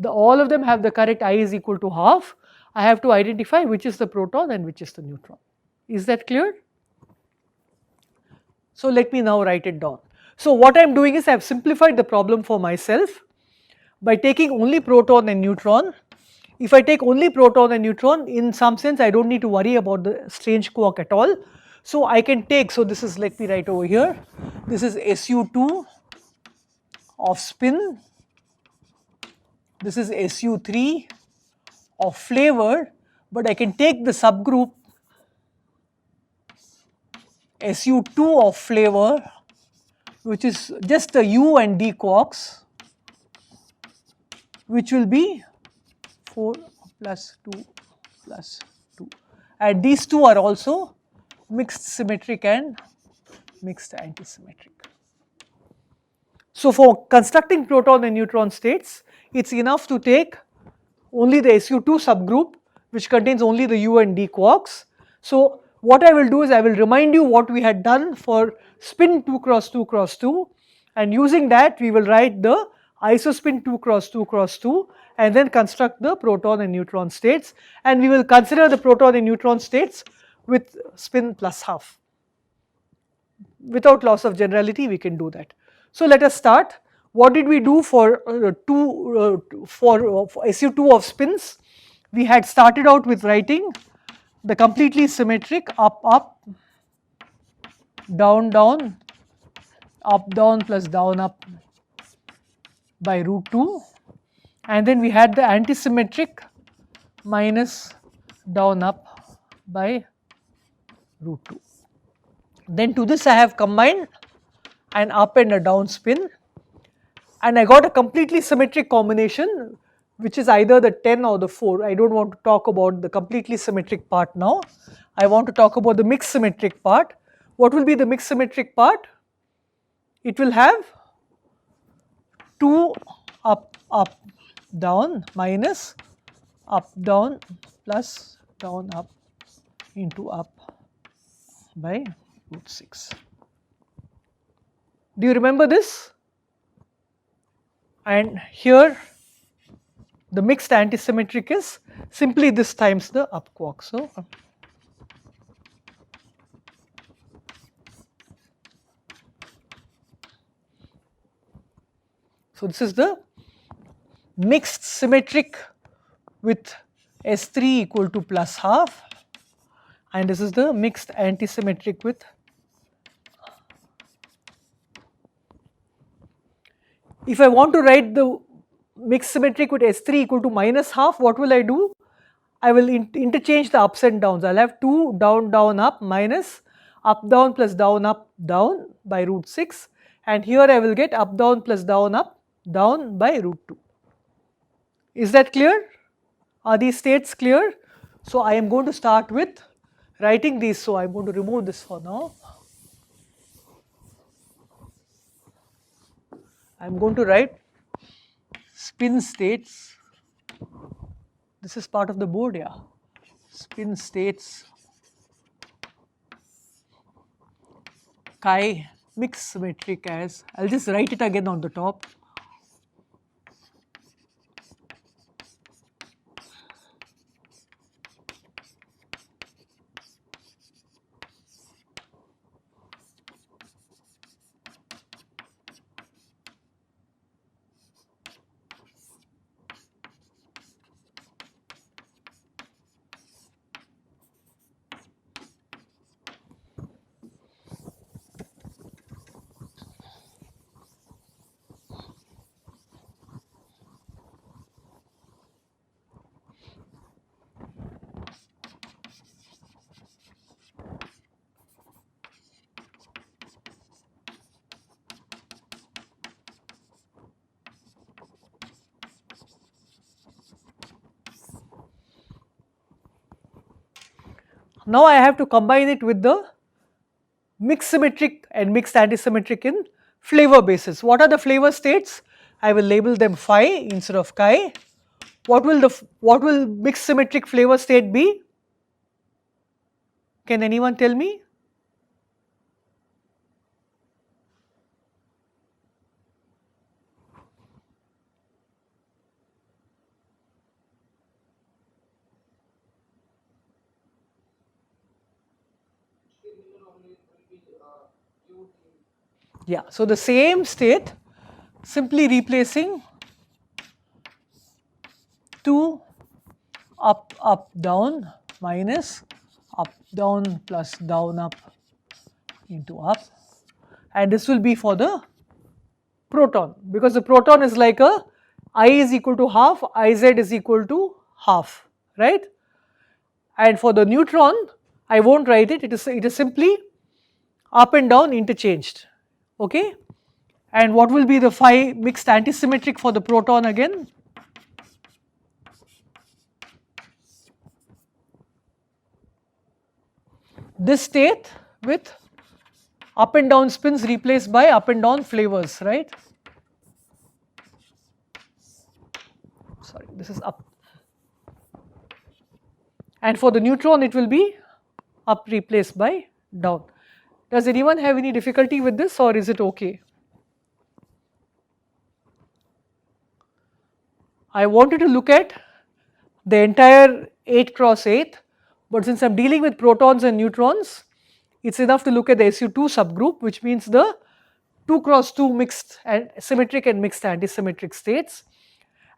all of them have the correct I is equal to half, I have to identify which is the proton and which is the neutron. Is that clear? So let me now write it down. So what I am doing is I have simplified the problem for myself by taking only proton and neutron. If I take only proton and neutron, in some sense I do not need to worry about the strange quark at all. So I can take, so this is, let me write over here, this is SU2 of spin, this is SU3 of flavor, but I can take the subgroup SU2 of flavor, which is just the U and D quarks, which will be 4 plus 2 plus 2, and these 2 are also mixed symmetric and mixed antisymmetric. So for constructing proton and neutron states, it is enough to take only the SU2 subgroup, which contains only the U and D quarks. So what I will do is I will remind you what we had done for spin 2 cross 2 cross 2, and using that we will write the isospin 2 cross 2 cross 2 and then construct the proton and neutron states, and we will consider the proton and neutron states with spin plus half. Without loss of generality we can do that. So let us start. What did we do for SU2 of spins? We had started out with writing the completely symmetric up up, down down, up down plus down up by root 2, and then we had the anti-symmetric minus down up by root 2. Then to this I have combined an up and a down spin, and I got a completely symmetric combination which is either the 10 or the 4. I do not want to talk about the completely symmetric part now. I want to talk about the mixed symmetric part. What will be the mixed symmetric part? It will have 2 up up down minus up down plus down up into up by root 6. Do you remember this? And here the mixed anti-symmetric is simply this times the up quark. So this is the mixed symmetric with S3 equal to plus half, and this is the mixed anti-symmetric with. If I want to write the mixed symmetric with S3 equal to minus half, what will I do? I will interchange the ups and downs. I will have 2 down down up minus up down plus down up down by root 6, and here I will get up down plus down up down by root 2. Is that clear? Are these states clear? So I am going to start with writing these, so I am going to remove this for now. I am going to write spin states. This is part of the board, yeah. Spin states chi mixed symmetric as, I will just write it again on the top. Now I have to combine it with the mixed symmetric and mixed antisymmetric in flavor basis. What are the flavor states? I will label them phi instead of chi. What will mixed symmetric flavor state be? Can anyone tell me? Yeah, so the same state, simply replacing 2 up up down minus up down plus down up into up, and this will be for the proton, because the proton is like a I is equal to half, Iz is equal to half, right? And for the neutron, I won't write it, it is simply up and down interchanged, okay? And what will be the phi mixed antisymmetric for the proton again? This state with up and down spins replaced by up and down flavors, right? Sorry, this is up. And for the neutron it will be up replaced by down. Does anyone have any difficulty with this, or is it okay? I wanted to look at the entire 8 cross 8, but since I am dealing with protons and neutrons, it is enough to look at the SU2 subgroup, which means the 2 cross 2 mixed and symmetric and mixed antisymmetric states.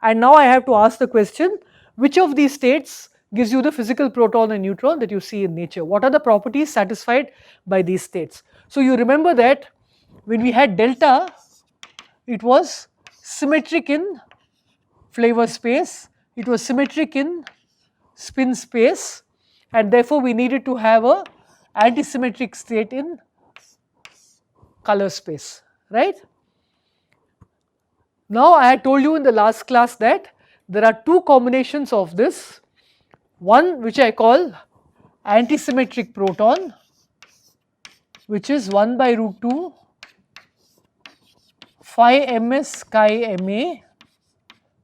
And now I have to ask the question, which of these states gives you the physical proton and neutron that you see in nature? What are the properties satisfied by these states? So you remember that when we had delta, it was symmetric in flavor space, it was symmetric in spin space, and therefore we needed to have a antisymmetric state in color space, right? Now I had told you in the last class that there are two combinations of this, one which I call antisymmetric proton, which is 1 by root 2 phi ms chi ma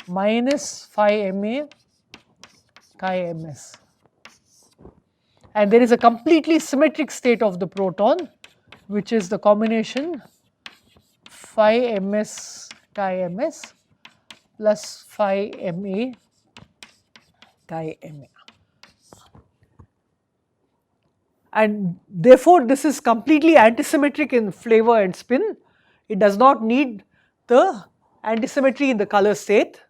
minus phi ma chi ms, and there is a completely symmetric state of the proton, which is the combination phi ms chi ms plus phi ma chi ma. And therefore this is completely antisymmetric in flavor and spin. It does not need the antisymmetry in the color state,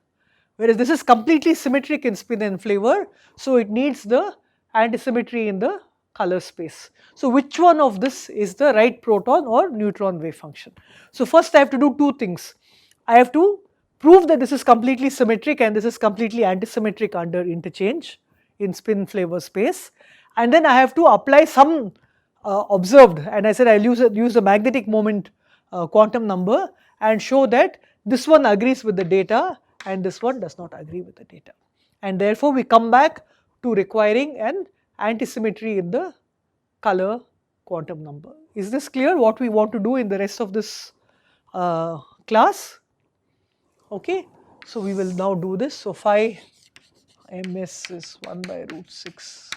whereas this is completely symmetric in spin and flavor, so it needs the antisymmetry in the color space. So which one of this is the right proton or neutron wave function? So first I have to do two things. I have to prove that this is completely symmetric and this is completely antisymmetric under interchange in spin flavor space, and then I have to apply some observed, and I said I will use the magnetic moment quantum number and show that this one agrees with the data and this one does not agree with the data, and therefore we come back to requiring an antisymmetry in the color quantum number. Is this clear what we want to do in the rest of this class? Okay, so we will now do this. So phi ms is 1 by root 6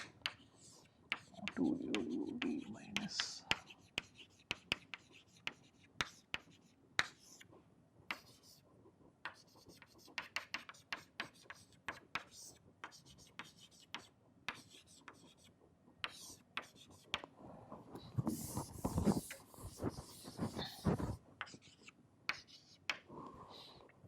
2 ud minus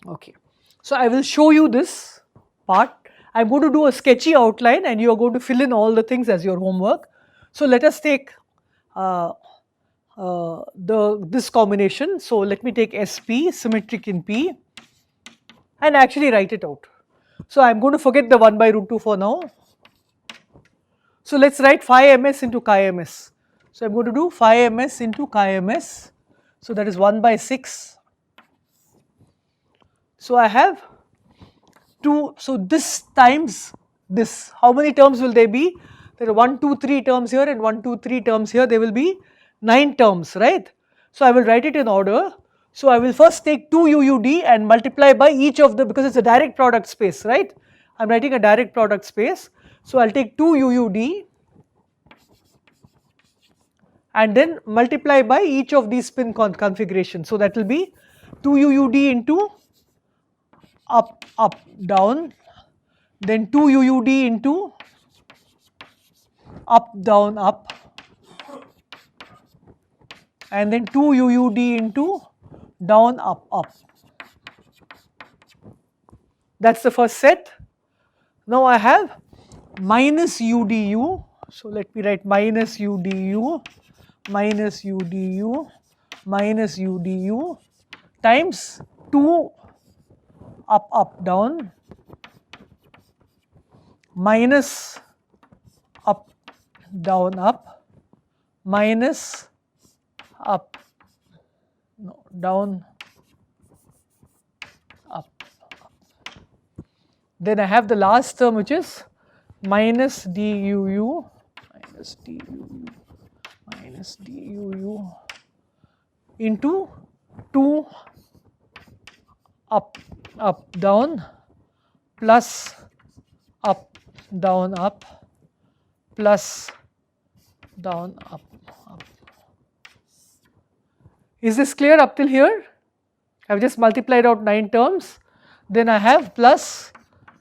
okay. So I will show you this part. I am going to do a sketchy outline and you are going to fill in all the things as your homework. So let us take this combination. So let me take SP, symmetric in P, and actually write it out. So I am going to forget the 1 by root 2 for now. So let us write phi ms into chi ms. So I am going to do phi ms into chi ms. So that is 1 by 6. So I have 2, so this times this, how many terms will there be? There are 1, 2, 3 terms here and 1, 2, 3 terms here, there will be 9 terms, right? So I will write it in order. So I will first take 2 UUD and multiply by each of the, because it is a direct product space, right? I am writing a direct product space. So I will take 2 UUD and then multiply by each of these spin configurations. So that will be 2 UUD into up, up, down, then 2 UUD into up, down, up, and then 2 UUD into down, up, up. That is the first set. Now I have minus UDU, so let me write minus UDU, minus UDU, minus UDU times 2 up, up, down, minus up, down, up, minus up, no, down, up. Then I have the last term, which is minus DUU, minus DUU, minus DUU into 2 up, up, down, plus up, down, up, plus down, up, up. Is this clear up till here? I have just multiplied out 9 terms. Then I have plus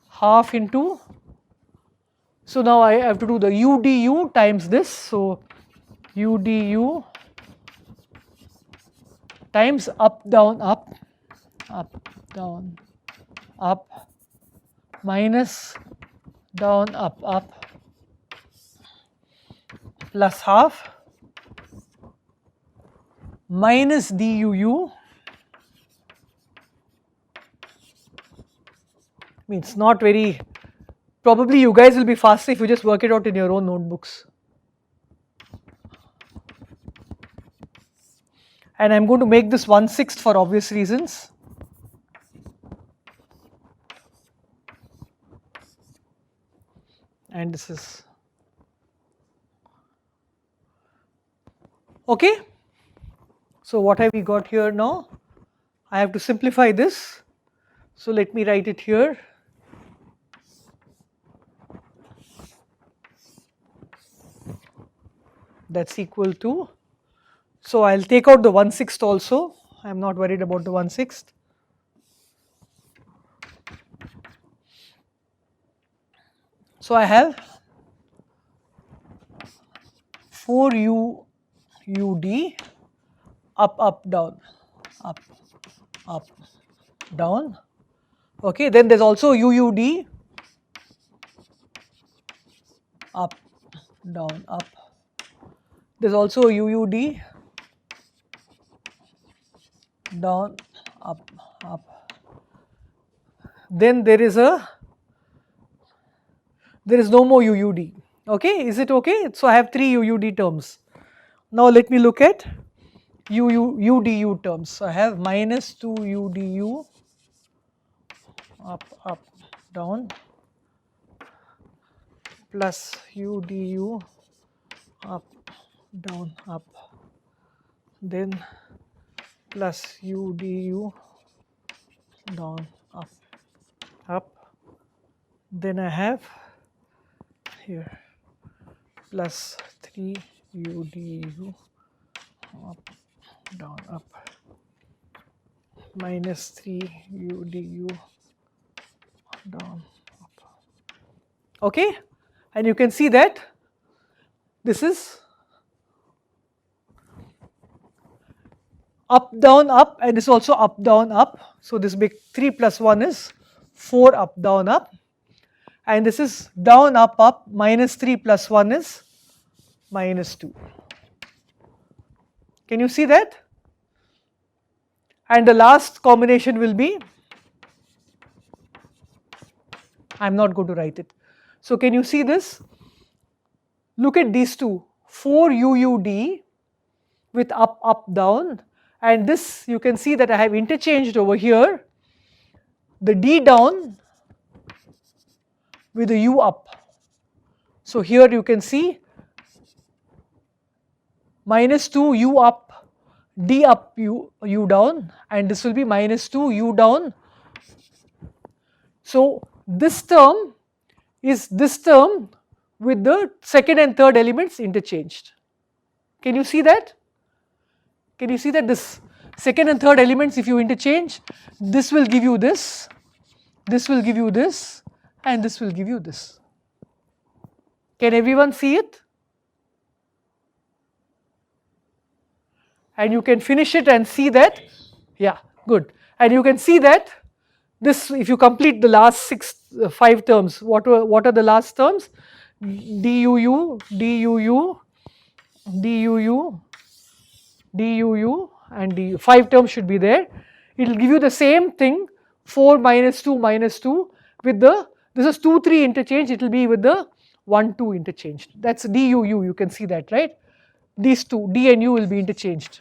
half into, so now I have to do the u du times this. So u du times up, down, up, down, up, minus down, up, plus half minus duu, means not very, probably you guys will be faster if you just work it out in your own notebooks. And I am going to make this 1/6 for obvious reasons. And this is okay. So what have we got here now? I have to simplify this. So let me write it here. That's equal to, so I'll take out the 1/6 also. I'm not worried about the 1/6. So I have 4u ud up, down, up, down. Okay, then there's also uud up, down, up. There's also uud down, up. Then there is no more uud. Okay, is it okay? So I have 3 uud terms. Now let me look at udu terms. So I have minus 2 udu up, down, plus udu up, down, up, then plus udu down, up, then I have here plus 3 udu up, down, up, minus 3 udu down, up. Okay, and you can see that this is up, down, up, and this is also up, down, up. So this big 3 plus 1 is 4 up, down, up, and this is down, up, minus 3 plus 1 is minus 2. Can you see that? And the last combination will be, I am not going to write it. So can you see this? Look at these two, 4 uud with up, down, and this you can see that I have interchanged over here the d down with the u up. So here you can see minus 2 u up, d up, u down, and this will be minus 2 u down. So this term is this term with the second and third elements interchanged. Can you see that? Can you see that this second and third elements, if you interchange, this will give you this will give you this, and this will give you this. Can everyone see it? And you can finish it and see that, yeah, good. And you can see that this, if you complete the last 5 terms, what are the last terms? duu, duu, duu, duu, and du. 5 terms should be there. It will give you the same thing, 4 minus 2 with the, this is 2 3 interchange, it will be with the 1 2 interchanged. That's duu, you can see that, right? These two, d and u, will be interchanged.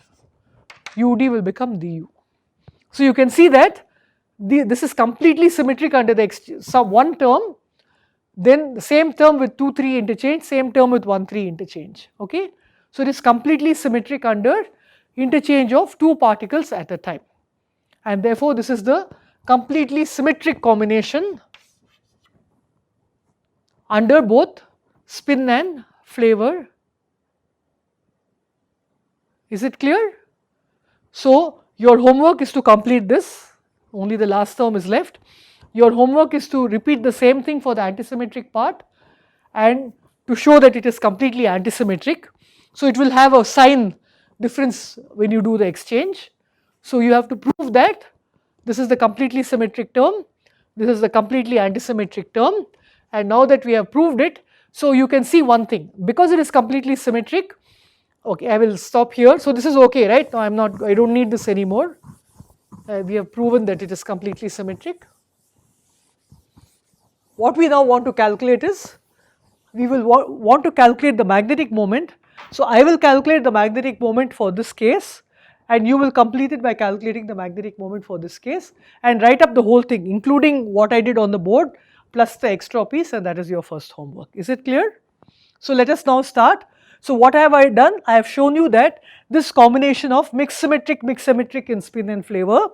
ud will become du. So you can see that this is completely symmetric under the one term, then the same term with 2 3 interchange, same term with 1 3 interchange. Okay, so it is completely symmetric under interchange of 2 particles at a time, and therefore this is the completely symmetric combination under both spin and flavor Is it clear? So your homework is to complete this, only the last term is left. Your homework is to repeat the same thing for the antisymmetric part and to show that it is completely antisymmetric. So it will have a sign difference when you do the exchange. So you have to prove that this is the completely symmetric term, this is the completely antisymmetric term, and now that we have proved it, so you can see one thing, because it is completely symmetric. Okay, I will stop here. So this is okay, right? No, I don't need this anymore. We have proven that it is completely symmetric. What we now want to calculate is, we will want to calculate the magnetic moment. So I will calculate the magnetic moment for this case, and you will complete it by calculating the magnetic moment for this case and write up the whole thing, including what I did on the board plus the extra piece, and that is your first homework. Is it clear? So let us now start. So what have I done? I have shown you that this combination of mixed symmetric in spin and flavor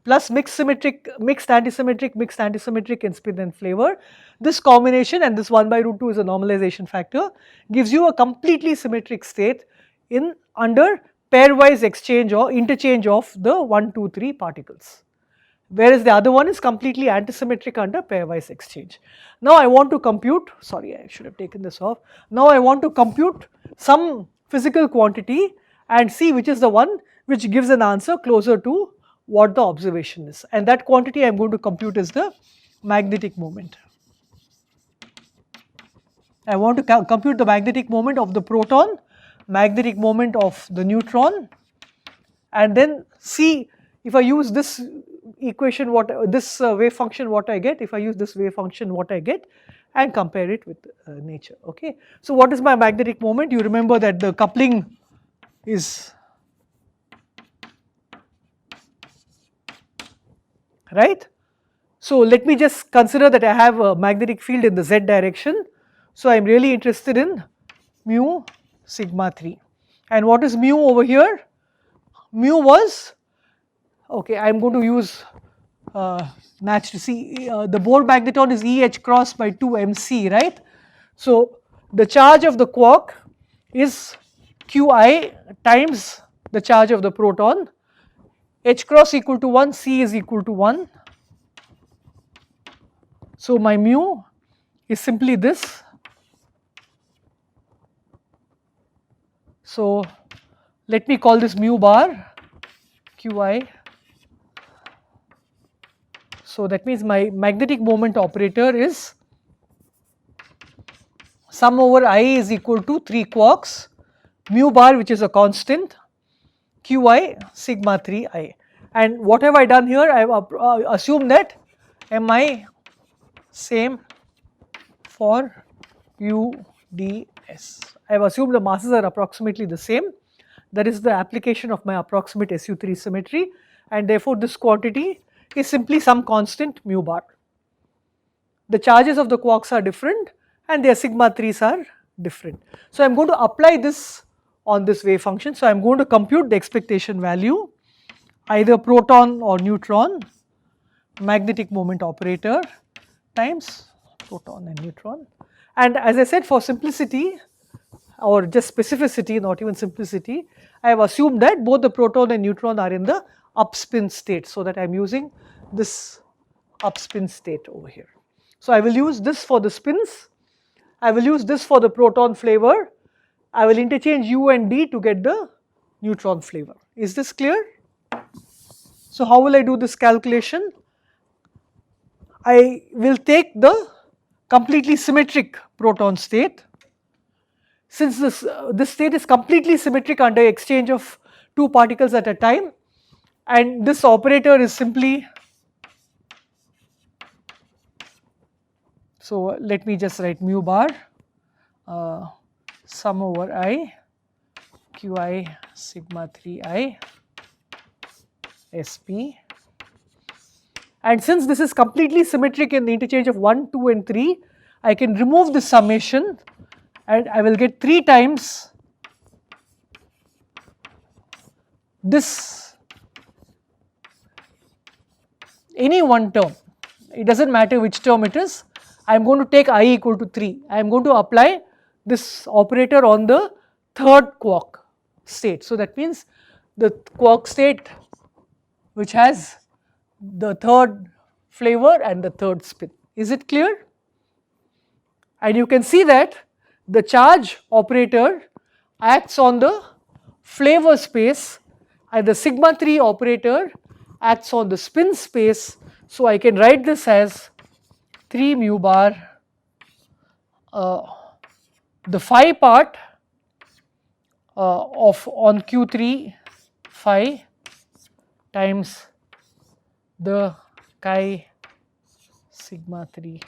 plus mixed antisymmetric in spin and flavor, this combination, and this 1 by root 2 is a normalization factor, gives you a completely symmetric state in under pairwise exchange or interchange of the 1, 2, 3 particles, whereas the other one is completely antisymmetric under pairwise exchange. Now I want to compute, sorry, I should have taken this off. Now I want to compute some physical quantity and see which is the one which gives an answer closer to what the observation is, and that quantity I am going to compute is the magnetic moment. I want to compute the magnetic moment of the proton, magnetic moment of the neutron, and then see if I use this equation, this wave function, what I get, if I use this wave function, what I get, and compare it with nature. Okay. So what is my magnetic moment? You remember that the coupling is right. So let me just consider that I have a magnetic field in the z direction. So I am really interested in mu sigma 3. And what is mu over here? Mu was, okay, I am going to use natural, see the Bohr magneton is EH cross by 2 mc, right? So the charge of the quark is Qi times the charge of the proton, H cross equal to 1, C is equal to 1. So my mu is simply this. So let me call this mu bar Qi. So that means my magnetic moment operator is sum over I is equal to 3 quarks, mu bar, which is a constant, Qi sigma 3I. And what have I done here? I have assumed that Mi same for UDS. I have assumed the masses are approximately the same. That is the application of my approximate SU3 symmetry, and therefore this quantity is simply some constant mu bar. The charges of the quarks are different and their sigma 3s are different. So I am going to apply this on this wave function. So I am going to compute the expectation value, either proton or neutron, magnetic moment operator times proton and neutron. And as I said, for simplicity or just specificity, not even simplicity, I have assumed that both the proton and neutron are in the upspin state, so that I am using this upspin state over here. So I will use this for the spins, I will use this for the proton flavor, I will interchange U and D to get the neutron flavor. Is this clear? So how will I do this calculation? I will take the completely symmetric proton state. Since this state is completely symmetric under exchange of two particles at a time, and this operator is simply, so let me just write mu bar sum over I Qi sigma 3I SP. And since this is completely symmetric in the interchange of 1, 2 and 3, I can remove this summation and I will get 3 times this, any one term, it does not matter which term it is. I am going to take I equal to 3, I am going to apply this operator on the third quark, state. So that means the quark state which has the third flavor and the third spin. Is it clear? And you can see that the charge operator acts on the flavor space and the sigma 3 operator acts on the spin space. So I can write this as 3 mu bar, the phi part of on Q3 phi times the chi sigma 3.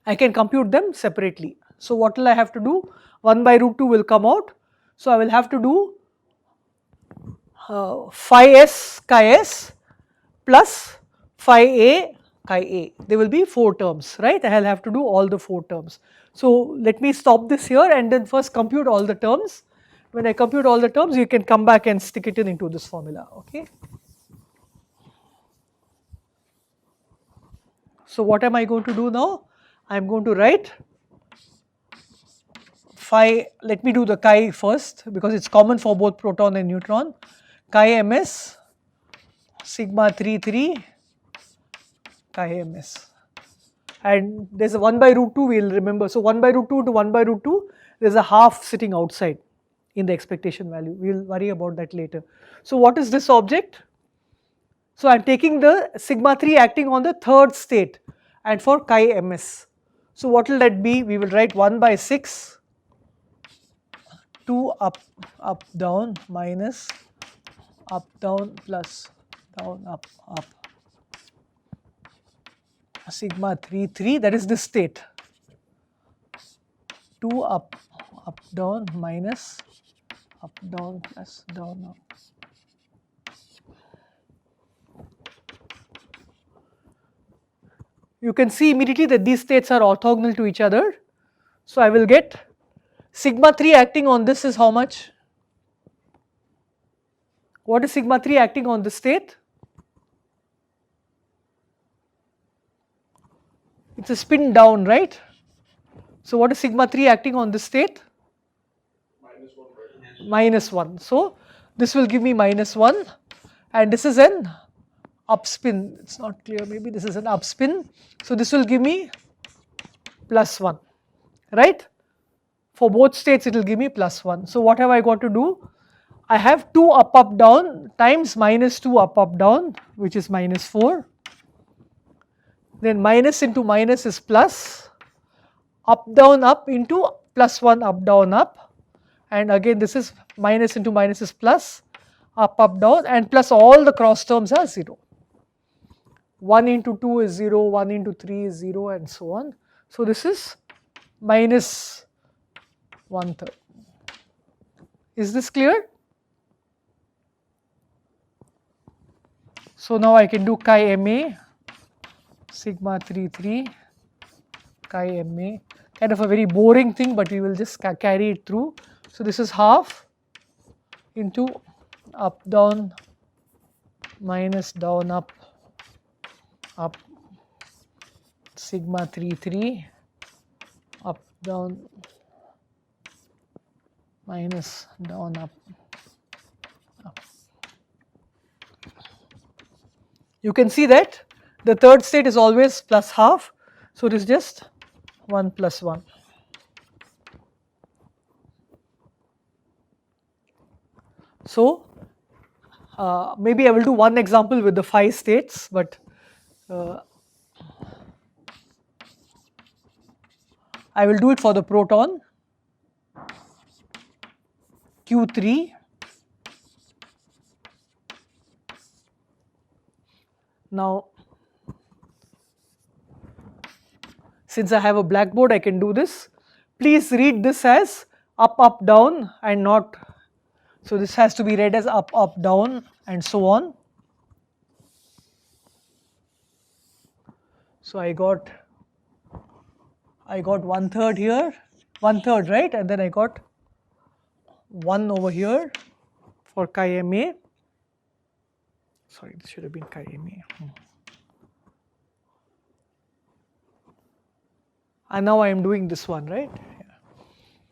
I can compute them separately. So what will I have to do? 1 by root 2 will come out. So I will have to do phi s chi s plus phi a chi a. There will be 4 terms, right? I will have to do all the 4 terms. So let me stop this here and then first compute all the terms. When I compute all the terms, you can come back and stick it into this formula, okay? So what am I going to do now? I am going to write phi, let me do the chi first because it's common for both proton and neutron. Chi ms sigma 3 3 chi ms. And there's a 1 by root 2 we will remember. So 1 by root 2 to 1 by root 2, there's a half sitting outside in the expectation value. We will worry about that later. So what is this object? So I am taking the sigma 3 acting on the third state and for chi ms. So what will that be? We will write 1 by 6 2 up up down minus up down plus down up up sigma 3 3, that is this state, 2 up up down minus up down plus down up. You can see immediately that these states are orthogonal to each other. So I will get sigma 3 acting on this is how much? What is sigma 3 acting on this state? It's a spin down, right? So what is sigma 3 acting on this state? Minus 1. So this will give me minus 1 and this is an up spin. It's not clear, maybe this is an up spin. So this will give me plus 1, right? For both states it will give me plus 1. So what have I got to do? I have 2 up up down times minus 2 up up down, which is minus 4. Then minus into minus is plus, up down up into plus 1 up down up, and again this is minus into minus is plus, up up down, and plus all the cross terms are 0. 1 into 2 is 0, 1 into 3 is 0, and so on. So this is minus 1/3. Is this clear? So now I can do chi ma sigma 3 3 chi ma, kind of a very boring thing, but we will just carry it through. So this is half into up down minus down up up sigma 3 3 up down minus down up up. You can see that the third state is always plus half, so it is just 1 plus 1. So maybe I will do one example with the 5 states, but I will do it for the proton Q3. Now since I have a blackboard, I can do this. Please read this as up up down and not, so this has to be read as up up down and so on. So I got 1/3 here, 1/3, right, and then I got 1 over here for chi ma. Sorry, this should have been chi ma. and now I am doing this one, right?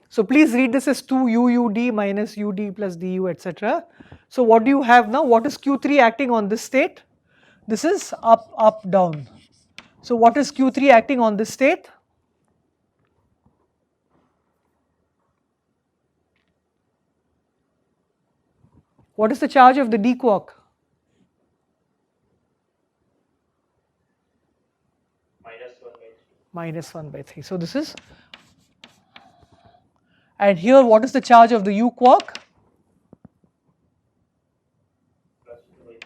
So please read this as 2 UUD minus UD plus DU, etc. So what do you have now? What is Q3 acting on this state? This is up, up, down. So what is Q3 acting on this state? What is the charge of the d quark? -1/3. -1/3. So this is, and here what is the charge of the u quark? +2/3.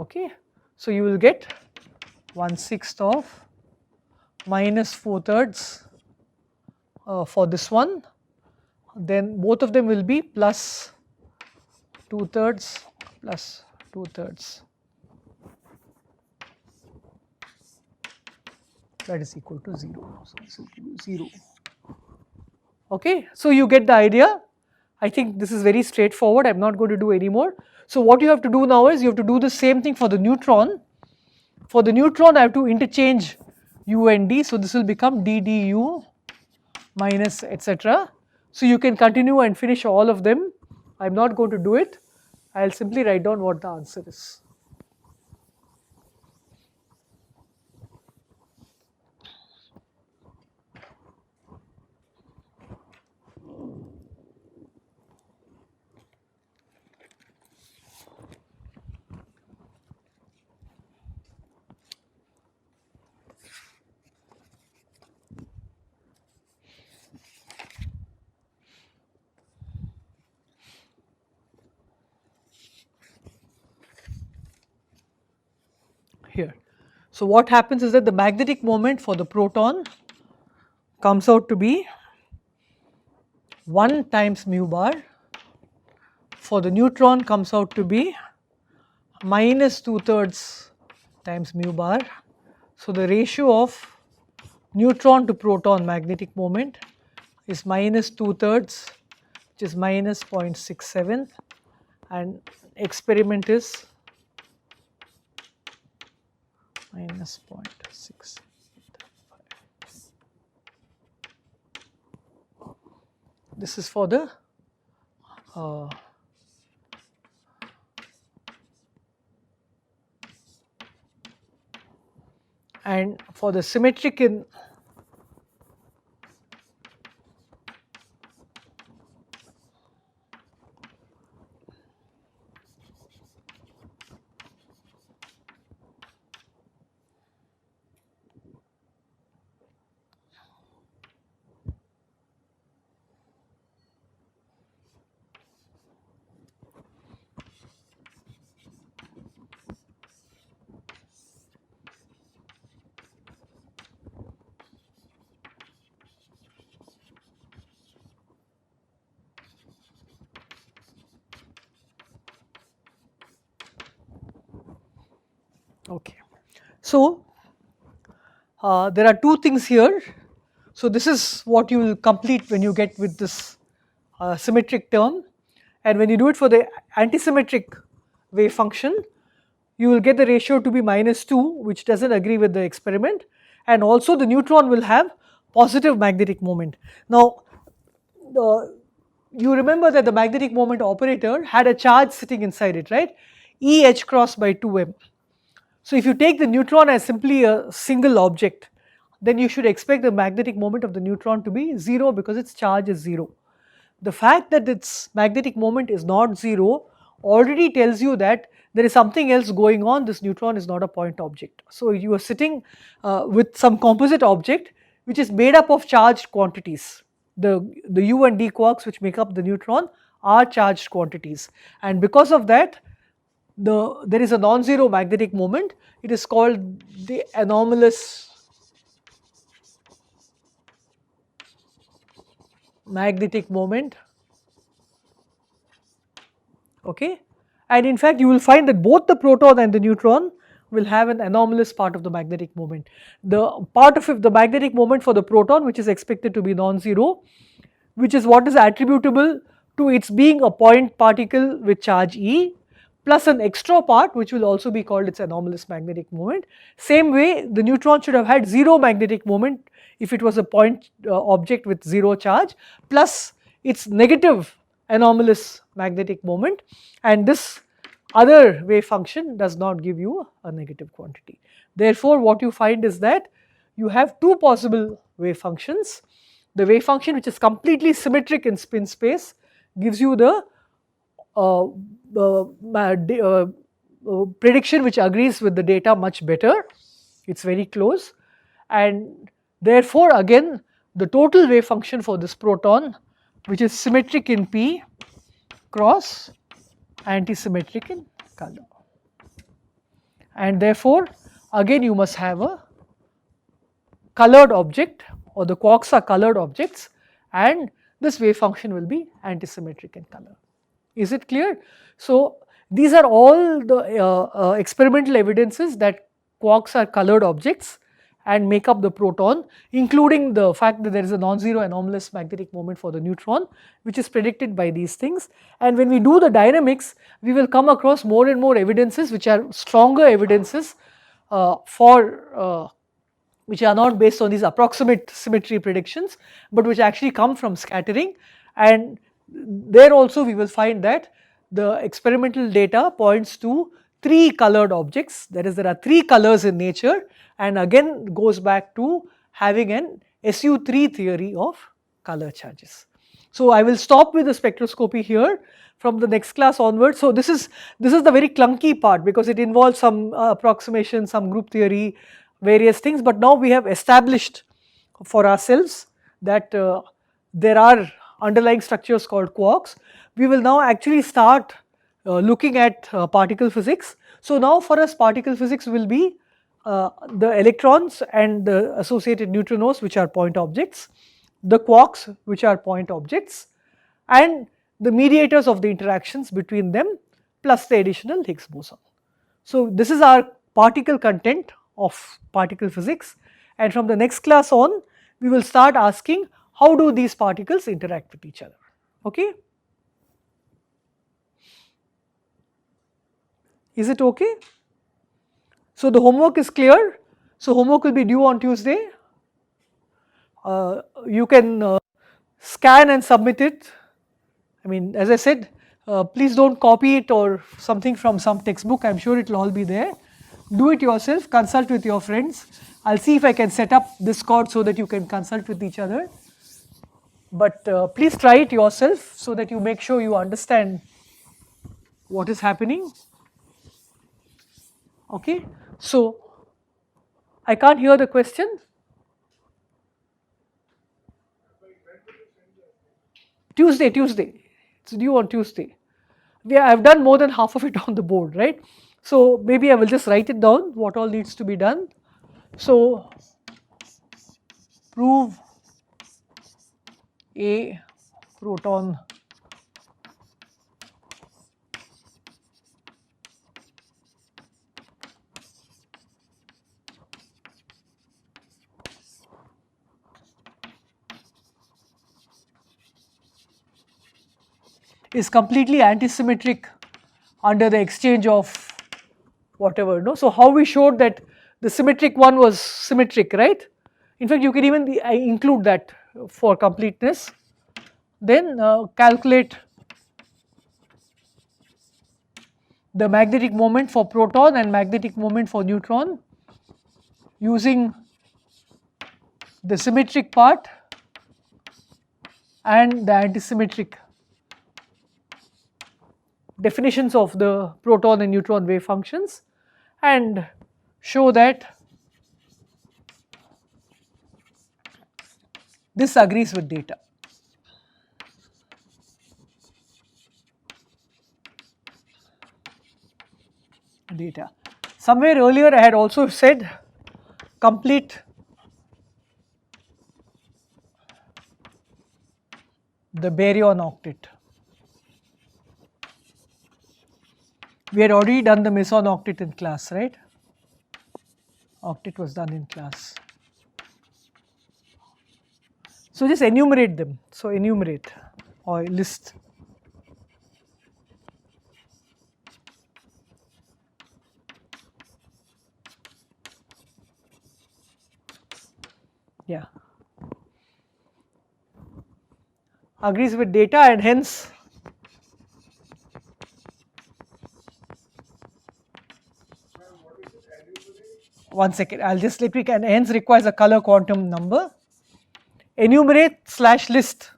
Okay, so you will get 1/6 of -4/3 for this one. Then both of them will be plus 2/3 plus 2/3. That is equal to 0. So this will be 0. Okay, so you get the idea. I think this is very straightforward. I am not going to do any more. So what you have to do now is you have to do the same thing for the neutron. For the neutron, I have to interchange u and d. So this will become d du minus etc. So you can continue and finish all of them. I am not going to do it. I will simply write down what the answer is. Here. So what happens is that the magnetic moment for the proton comes out to be 1 times mu bar. For the neutron comes out to be minus 2/3 times mu bar. So the ratio of neutron to proton magnetic moment is minus 2/3, which is minus 0.67, and experiment is minus 0.6. This is for the and for the symmetric in okay. So there are two things here. So this is what you will complete when you get with this symmetric term, and when you do it for the anti-symmetric wave function, you will get the ratio to be -2, which does not agree with the experiment, and also the neutron will have positive magnetic moment. Now you remember that the magnetic moment operator had a charge sitting inside it, right? E h cross by 2m. So if you take the neutron as simply a single object, then you should expect the magnetic moment of the neutron to be 0 because its charge is 0. The fact that its magnetic moment is not 0 already tells you that there is something else going on. This neutron is not a point object. So you are sitting with some composite object which is made up of charged quantities. The u and d quarks which make up the neutron are charged quantities, and because of that there is a non-zero magnetic moment. It is called the anomalous magnetic moment. Okay, and in fact you will find that both the proton and the neutron will have an anomalous part of the magnetic moment. The part of the magnetic moment for the proton, which is expected to be non-zero, which is what is attributable to its being a point particle with charge E, plus an extra part which will also be called its anomalous magnetic moment. Same way the neutron should have had 0 magnetic moment if it was a point object with 0 charge, plus its negative anomalous magnetic moment, and this other wave function does not give you a negative quantity. Therefore, what you find is that you have two possible wave functions. The wave function which is completely symmetric in spin space gives you the prediction which agrees with the data much better, it is very close, and therefore again the total wave function for this proton which is symmetric in P cross anti-symmetric in color, and therefore again you must have a colored object, or the quarks are colored objects, and this wave function will be anti-symmetric in color. Is it clear? So these are all the experimental evidences that quarks are colored objects and make up the proton, including the fact that there is a non-zero anomalous magnetic moment for the neutron, which is predicted by these things. And when we do the dynamics, we will come across more and more evidences which are stronger evidences which are not based on these approximate symmetry predictions, but which actually come from scattering, and there also we will find that the experimental data points to 3 colored objects, that is there are 3 colors in nature, and again goes back to having an SU3 theory of color charges. So I will stop with the spectroscopy here. From the next class onwards, so this is the very clunky part because it involves some approximation, some group theory, various things, but now we have established for ourselves that there are underlying structures called quarks. We will now actually start looking at particle physics. So now for us particle physics will be the electrons and the associated neutrinos, which are point objects, the quarks which are point objects, and the mediators of the interactions between them, plus the additional Higgs boson. So this is our particle content of particle physics, and from the next class on we will start asking how do these particles interact with each other. Okay? Is it okay? So the homework is clear. So homework will be due on Tuesday. You can scan and submit it. I mean, as I said, please don't copy it or something from some textbook. I am sure it will all be there. Do it yourself, consult with your friends. I will see if I can set up Discord so that you can consult with each other. But please try it yourself so that you make sure you understand what is happening. Okay, so I can't hear the question. Tuesday, it's due on Tuesday. I have done more than half of it on the board, right? So maybe I will just write it down, what all needs to be done. So prove a proton is completely anti-symmetric under the exchange of whatever, no? So how we showed that the symmetric one was symmetric, right? In fact, you can even include that for completeness. Then calculate the magnetic moment for proton and magnetic moment for neutron using the symmetric part and the anti-symmetric definitions of the proton and neutron wave functions, and show that this agrees with data. Somewhere earlier I had also said complete the baryon octet. We had already done the meson octet in class, right? Octet was done in class. So just enumerate them. So enumerate or list. Yeah. Agrees with data and hence one second, I'll just let me can hence requires a color quantum number. Enumerate / list.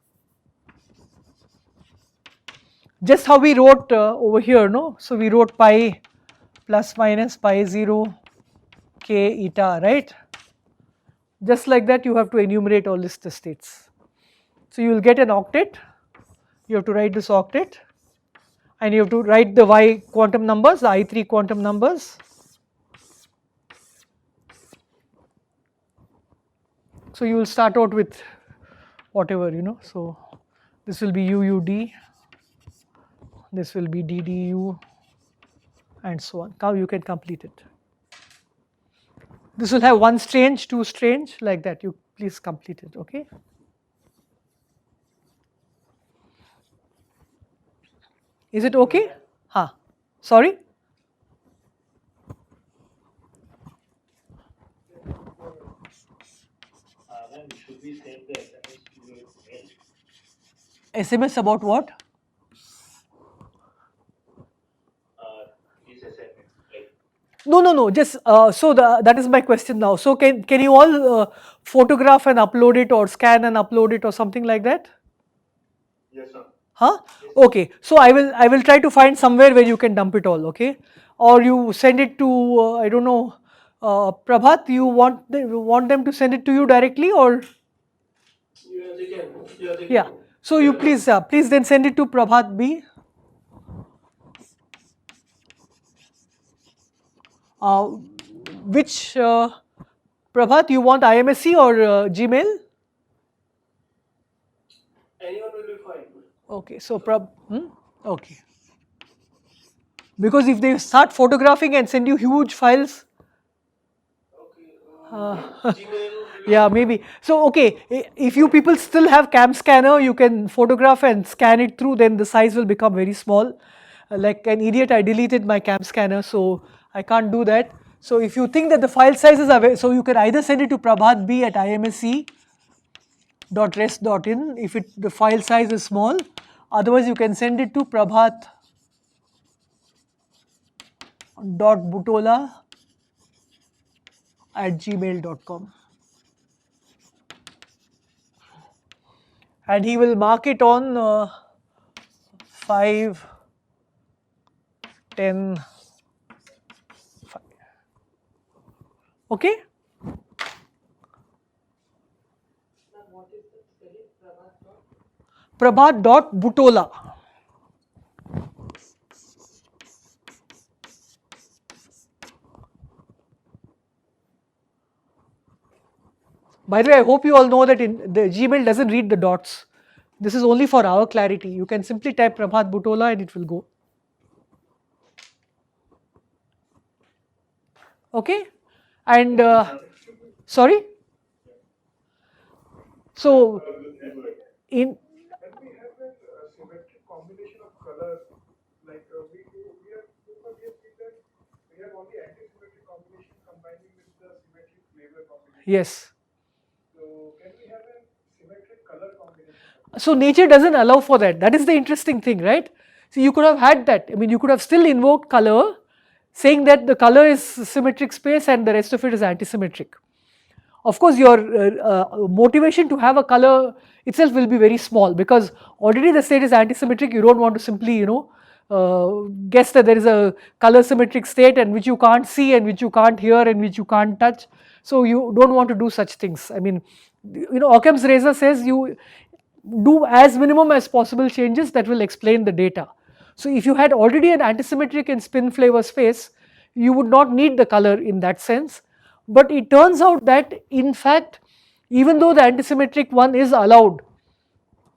Just how we wrote over here, no? So we wrote pi plus minus pi 0 k eta, right? Just like that you have to enumerate or list the states. So you will get an octet, you have to write this octet and you have to write the y quantum numbers, the I3 quantum numbers. So you will start out with whatever, you know, so this will be UUD, this will be DDU and so on. Now you can complete it. This will have 1 strange, 2 strange, like that, you please complete it, okay. Is it okay? Huh? Sorry? Ma'am, should we send the SMS to your mail? SMS about what? This assignment, like No, just so that is my question now. So can you all photograph and upload it or scan and upload it or something like that? yes, sir. Huh? Okay, so I will try to find somewhere where you can dump it all, okay? Or you send it to I don't know, Prabhat. You want them to send it to you directly or? Yeah, they can. Yeah, they can. Yeah. So you please then send it to Prabhat B. Which Prabhat, you want IMSC or Gmail? Anyone will be fine. Okay, so okay. Because if they start photographing and send you huge files, Gmail. yeah, maybe. So okay, if you people still have cam scanner, you can photograph and scan it through, then the size will become very small. Like an idiot, I deleted my cam scanner, so I can't do that. So if you think that the file sizes are so you can either send it to Prabhat B at imsc.rest.in if the file size is small. Otherwise, you can send it to prabhat.butola@gmail.com. And he will mark it on 5, 10, 5. Okay? Prabhat.butola. By the way, I hope you all know that the Gmail doesn't read the dots. This is only for our clarity. You can simply type Prabhat Butola and it will go. Okay? And sorry? So in And we have a symmetric combination of colors, like we have seen that we have only anti-symmetric combination combining with the symmetric flavor combination. yes. So can we have a symmetric color combination? So nature doesn't allow for that. That is the interesting thing, right? So you could have had that. I mean, you could have still invoked color, saying that the color is symmetric space and the rest of it is anti-symmetric. Of course, your motivation to have a color itself will be very small because already the state is anti-symmetric. You don't want to simply, guess that there is a color symmetric state and which you can't see and which you can't hear and which you can't touch. So you don't want to do such things. I mean, Occam's razor says you do as minimum as possible changes that will explain the data. So if you had already an anti-symmetric and spin flavor space, you would not need the color in that sense. But it turns out that in fact, even though the anti-symmetric one is allowed,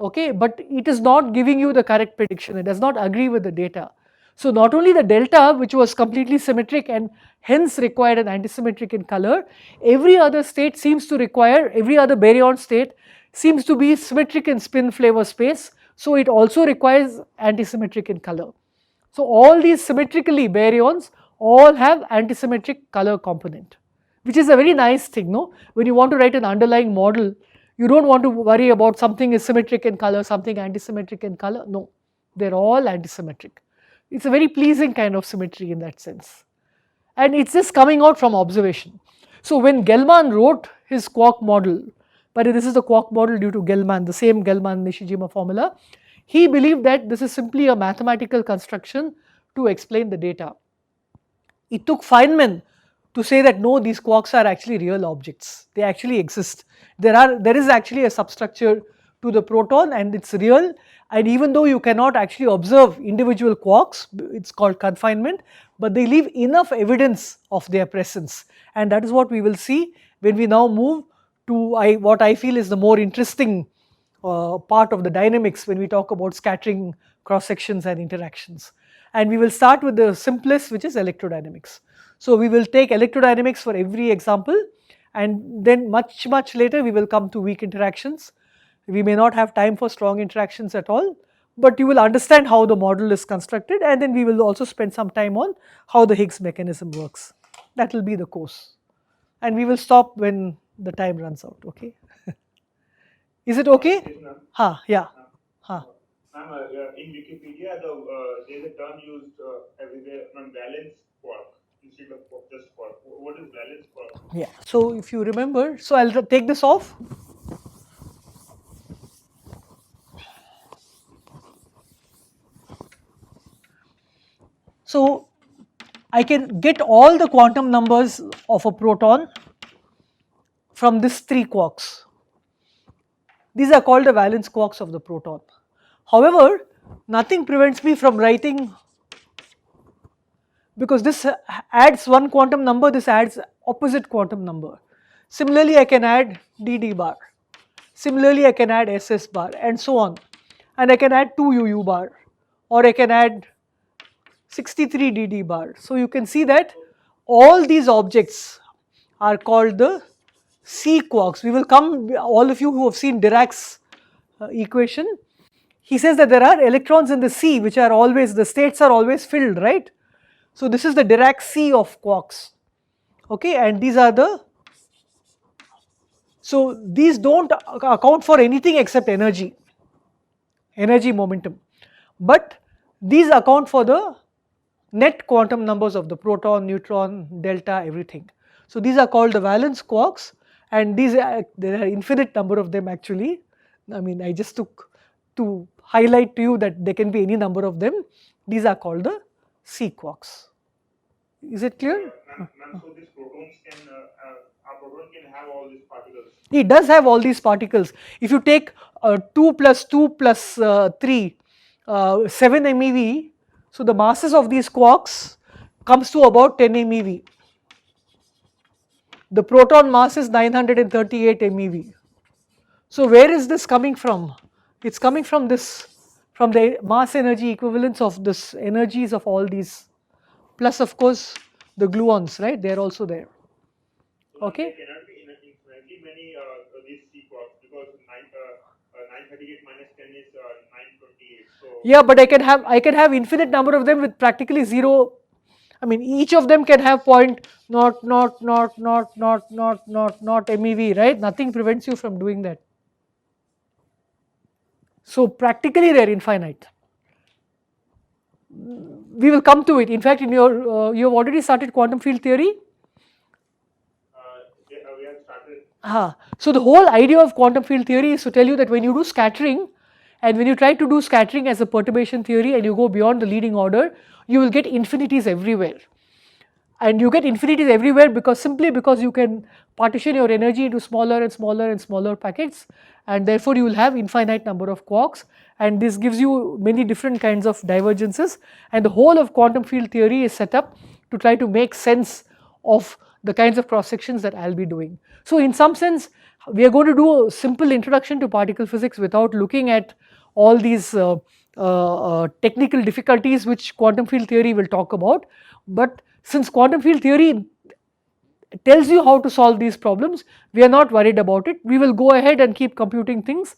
okay, but it is not giving you the correct prediction. It does not agree with the data. So not only the delta, which was completely symmetric and hence required an anti-symmetric in color, every other state seems to require, every other baryon state seems to be symmetric in spin flavor space. So it also requires anti-symmetric in color. So all these symmetrically baryons all have anti-symmetric color component, which is a very nice thing, no? When you want to write an underlying model, you don't want to worry about something is symmetric in color, something anti-symmetric in color. No, they're all anti-symmetric. It's a very pleasing kind of symmetry in that sense. And it's just coming out from observation. So when Gell-Mann wrote his quark model, but this is the quark model due to Gell-Mann, the same Gell-Mann-Nishijima formula, he believed that this is simply a mathematical construction to explain the data. It took Feynman to say that no, these quarks are actually real objects. They actually exist. There is actually a substructure to the proton and it's real, and even though you cannot actually observe individual quarks, it's called confinement, but they leave enough evidence of their presence, and that is what we will see when we now move to what I feel is the more interesting part of the dynamics when we talk about scattering, cross sections and interactions. And we will start with the simplest, which is electrodynamics. So we will take electrodynamics for every example, and then much later we will come to weak interactions. We may not have time for strong interactions at all, but you will understand how the model is constructed, and then we will also spend some time on how the Higgs mechanism works. That will be the course, and we will stop when the time runs out. Okay. Is it okay? Yes, ma'am. Yeah. Ma'am, in Wikipedia, there's a term used everywhere, valence quark instead of just quark. What is valence quark? Yeah. So if you remember, so I'll take this off. So I can get all the quantum numbers of a proton from these 3 quarks. These are called the valence quarks of the proton. However, nothing prevents me from writing, because this adds one quantum number, this adds opposite quantum number. Similarly, I can add dd bar. Similarly, I can add ss bar and so on. And I can add 2 uu bar, or I can add 63 dd bar. So you can see that all these objects are called the C quarks. We will come, all of you who have seen Dirac's equation, he says that there are electrons in the C which are always, the states are always filled, right? So this is the Dirac C of quarks, okay, and these are so these don't account for anything except energy momentum, but these account for the net quantum numbers of the proton, neutron, delta, everything. So these are called the valence quarks, and there are infinite number of them actually. I mean, I just took to highlight to you that there can be any number of them. These are called the C quarks. Is it clear? Ma'am, so these protons our proton can have all these particles. It does have all these particles. If you take 2 plus 2 plus 3, 7 MeV, so the masses of these quarks comes to about 10 MeV. The proton mass is 938 MeV. So where is this coming from? It's coming from this, from the mass energy equivalence of this energies of all these, plus of course the gluons, right? They are also there. So Okay. there cannot be infinitely many these C quarks, because 938 minus 10 is 928. So Yeah, but I can have infinite number of them with practically zero. I mean, each of them can have not MeV, right? Nothing prevents you from doing that. So practically they are infinite. We will come to it. In fact, in your you have already started quantum field theory. we have started. So the whole idea of quantum field theory is to tell you that when you do scattering, and when you try to do scattering as a perturbation theory and you go beyond the leading order, you will get infinities everywhere. And you get infinities everywhere simply because you can partition your energy into smaller and smaller and smaller packets, and therefore you will have infinite number of quarks, and this gives you many different kinds of divergences, and the whole of quantum field theory is set up to try to make sense of the kinds of cross sections that I will be doing. So in some sense we are going to do a simple introduction to particle physics without looking at all these technical difficulties which quantum field theory will talk about, but since quantum field theory tells you how to solve these problems, we are not worried about it. We will go ahead and keep computing things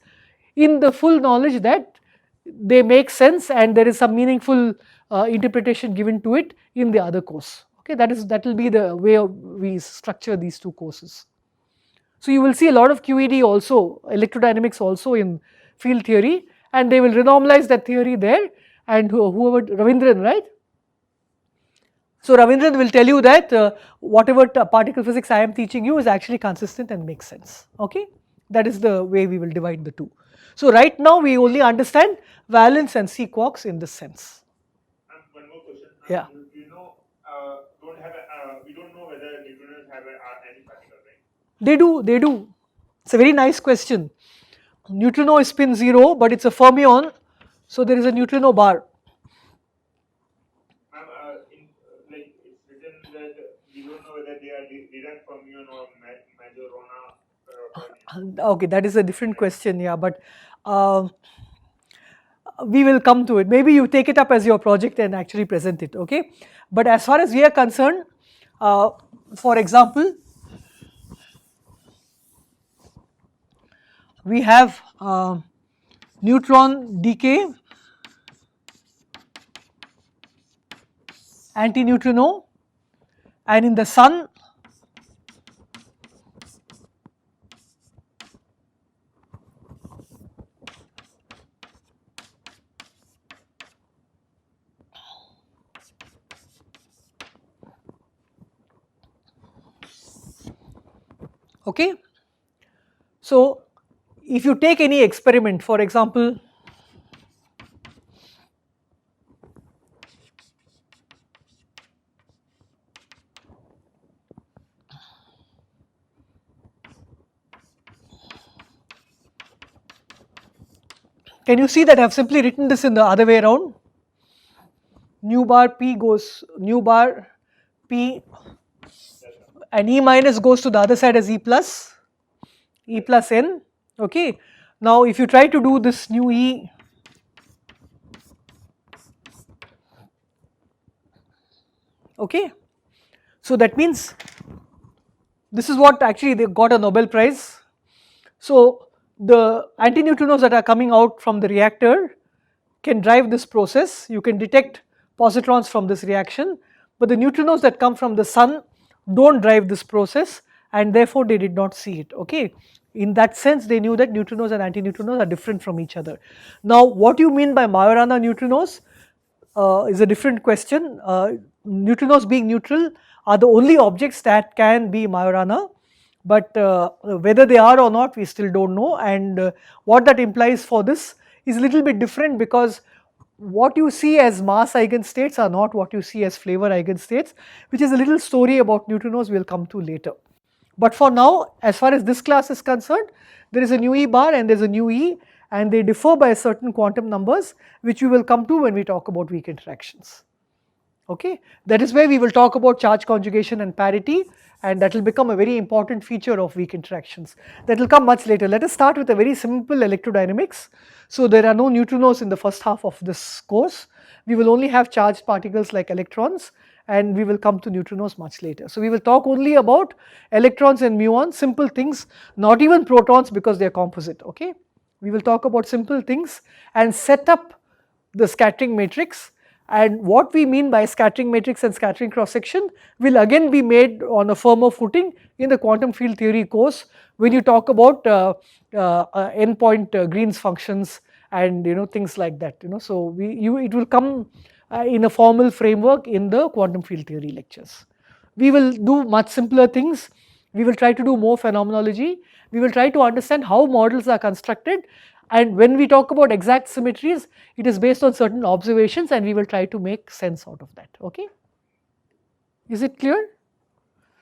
in the full knowledge that they make sense and there is some meaningful interpretation given to it in the other course. Okay, that will be the way we structure these two courses. So you will see a lot of QED also, electrodynamics also in field theory, and they will renormalize that theory there, and whoever, Ravindran, right? So Ravindran will tell you that whatever particle physics I am teaching you is actually consistent and makes sense, okay? That is the way we will divide the two. So right now we only understand valence and C quarks in this sense. And one more question. Yeah. You know, we don't know whether neutrinos have any particle, right? They do. It's a very nice question. Neutrino is spin 0, but it's a fermion, so there is a neutrino bar. Like it's written that we don't know whether they are Dirac fermion or Majorana fermion. Okay, that is a different question, yeah, but we will come to it. Maybe you take it up as your project and actually present it, okay? But as far as we are concerned, for example, we have neutron decay, antineutrino, and in the sun, okay? So if you take any experiment, for example, can you see that I have simply written this in the other way around? Nu bar P goes, nu bar P, and E minus goes to the other side as E plus N, okay. Now if you try to do this nu E, okay, so that means this is what actually they got a Nobel Prize. So the antineutrinos that are coming out from the reactor can drive this process. You can detect positrons from this reaction, but the neutrinos that come from the sun don't drive this process, and therefore they did not see it, okay. In that sense, they knew that neutrinos and antineutrinos are different from each other. Now what you mean by Majorana neutrinos is a different question. Neutrinos being neutral are the only objects that can be Majorana, but whether they are or not we still don't know, and what that implies for this is a little bit different, because what you see as mass eigenstates are not what you see as flavor eigenstates, which is a little story about neutrinos we will come to later. But for now, as far as this class is concerned, there is a nu E bar and there is a nu E, and they differ by certain quantum numbers, which we will come to when we talk about weak interactions. Okay, that is where we will talk about charge conjugation and parity, and that will become a very important feature of weak interactions. That will come much later. Let us start with a very simple electrodynamics. So there are no neutrinos in the first half of this course. We will only have charged particles like electrons, and we will come to neutrinos much later. So we will talk only about electrons and muons, simple things, not even protons because they are composite, okay. We will talk about simple things and set up the scattering matrix, and what we mean by scattering matrix and scattering cross section will again be made on a firmer footing in the quantum field theory course when you talk about endpoint Green's functions and things like that, so it will come in a formal framework in the quantum field theory lectures. We will do much simpler things. We will try to do more phenomenology. We will try to understand how models are constructed, and when we talk about exact symmetries, it is based on certain observations, and we will try to make sense out of that, okay. Is it clear?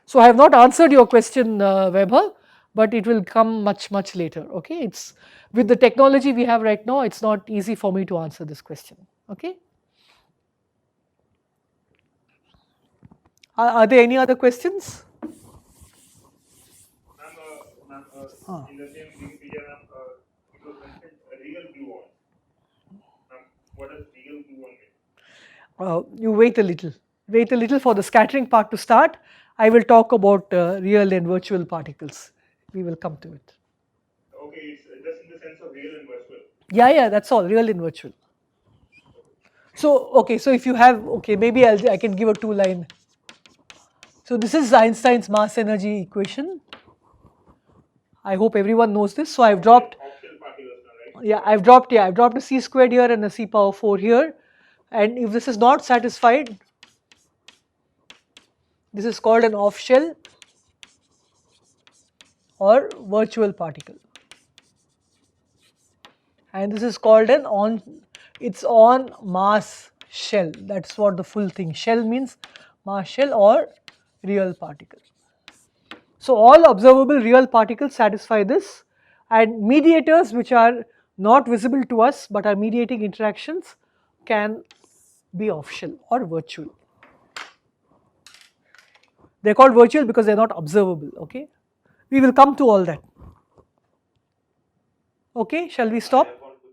So I have not answered your question, Weber, but it will come much later, okay. It's with the technology we have right now, it's not easy for me to answer this question, okay. Are there any other questions? In the same Wikipedia, it was mentioned real gluon. What does real gluon mean? You wait a little for the scattering part to start. I will talk about real and virtual particles. We will come to it. Okay, it's just in the sense of real and virtual. Yeah, that's all, real and virtual. So, okay, so if you have, okay, maybe I can give a 2-line. So this is Einstein's mass energy equation. I hope everyone knows this. So I've dropped, Optional particles now, right? yeah, I've dropped a c squared here and a c power 4 here. And if this is not satisfied, this is called an off shell or virtual particle. And this is called an it's on mass shell. That's what the full thing. Shell means mass shell or real particle. So all observable real particles satisfy this, and mediators which are not visible to us but are mediating interactions can be off shell or virtual. They are called virtual because they are not observable. Okay, we will come to all that. Okay, shall we stop?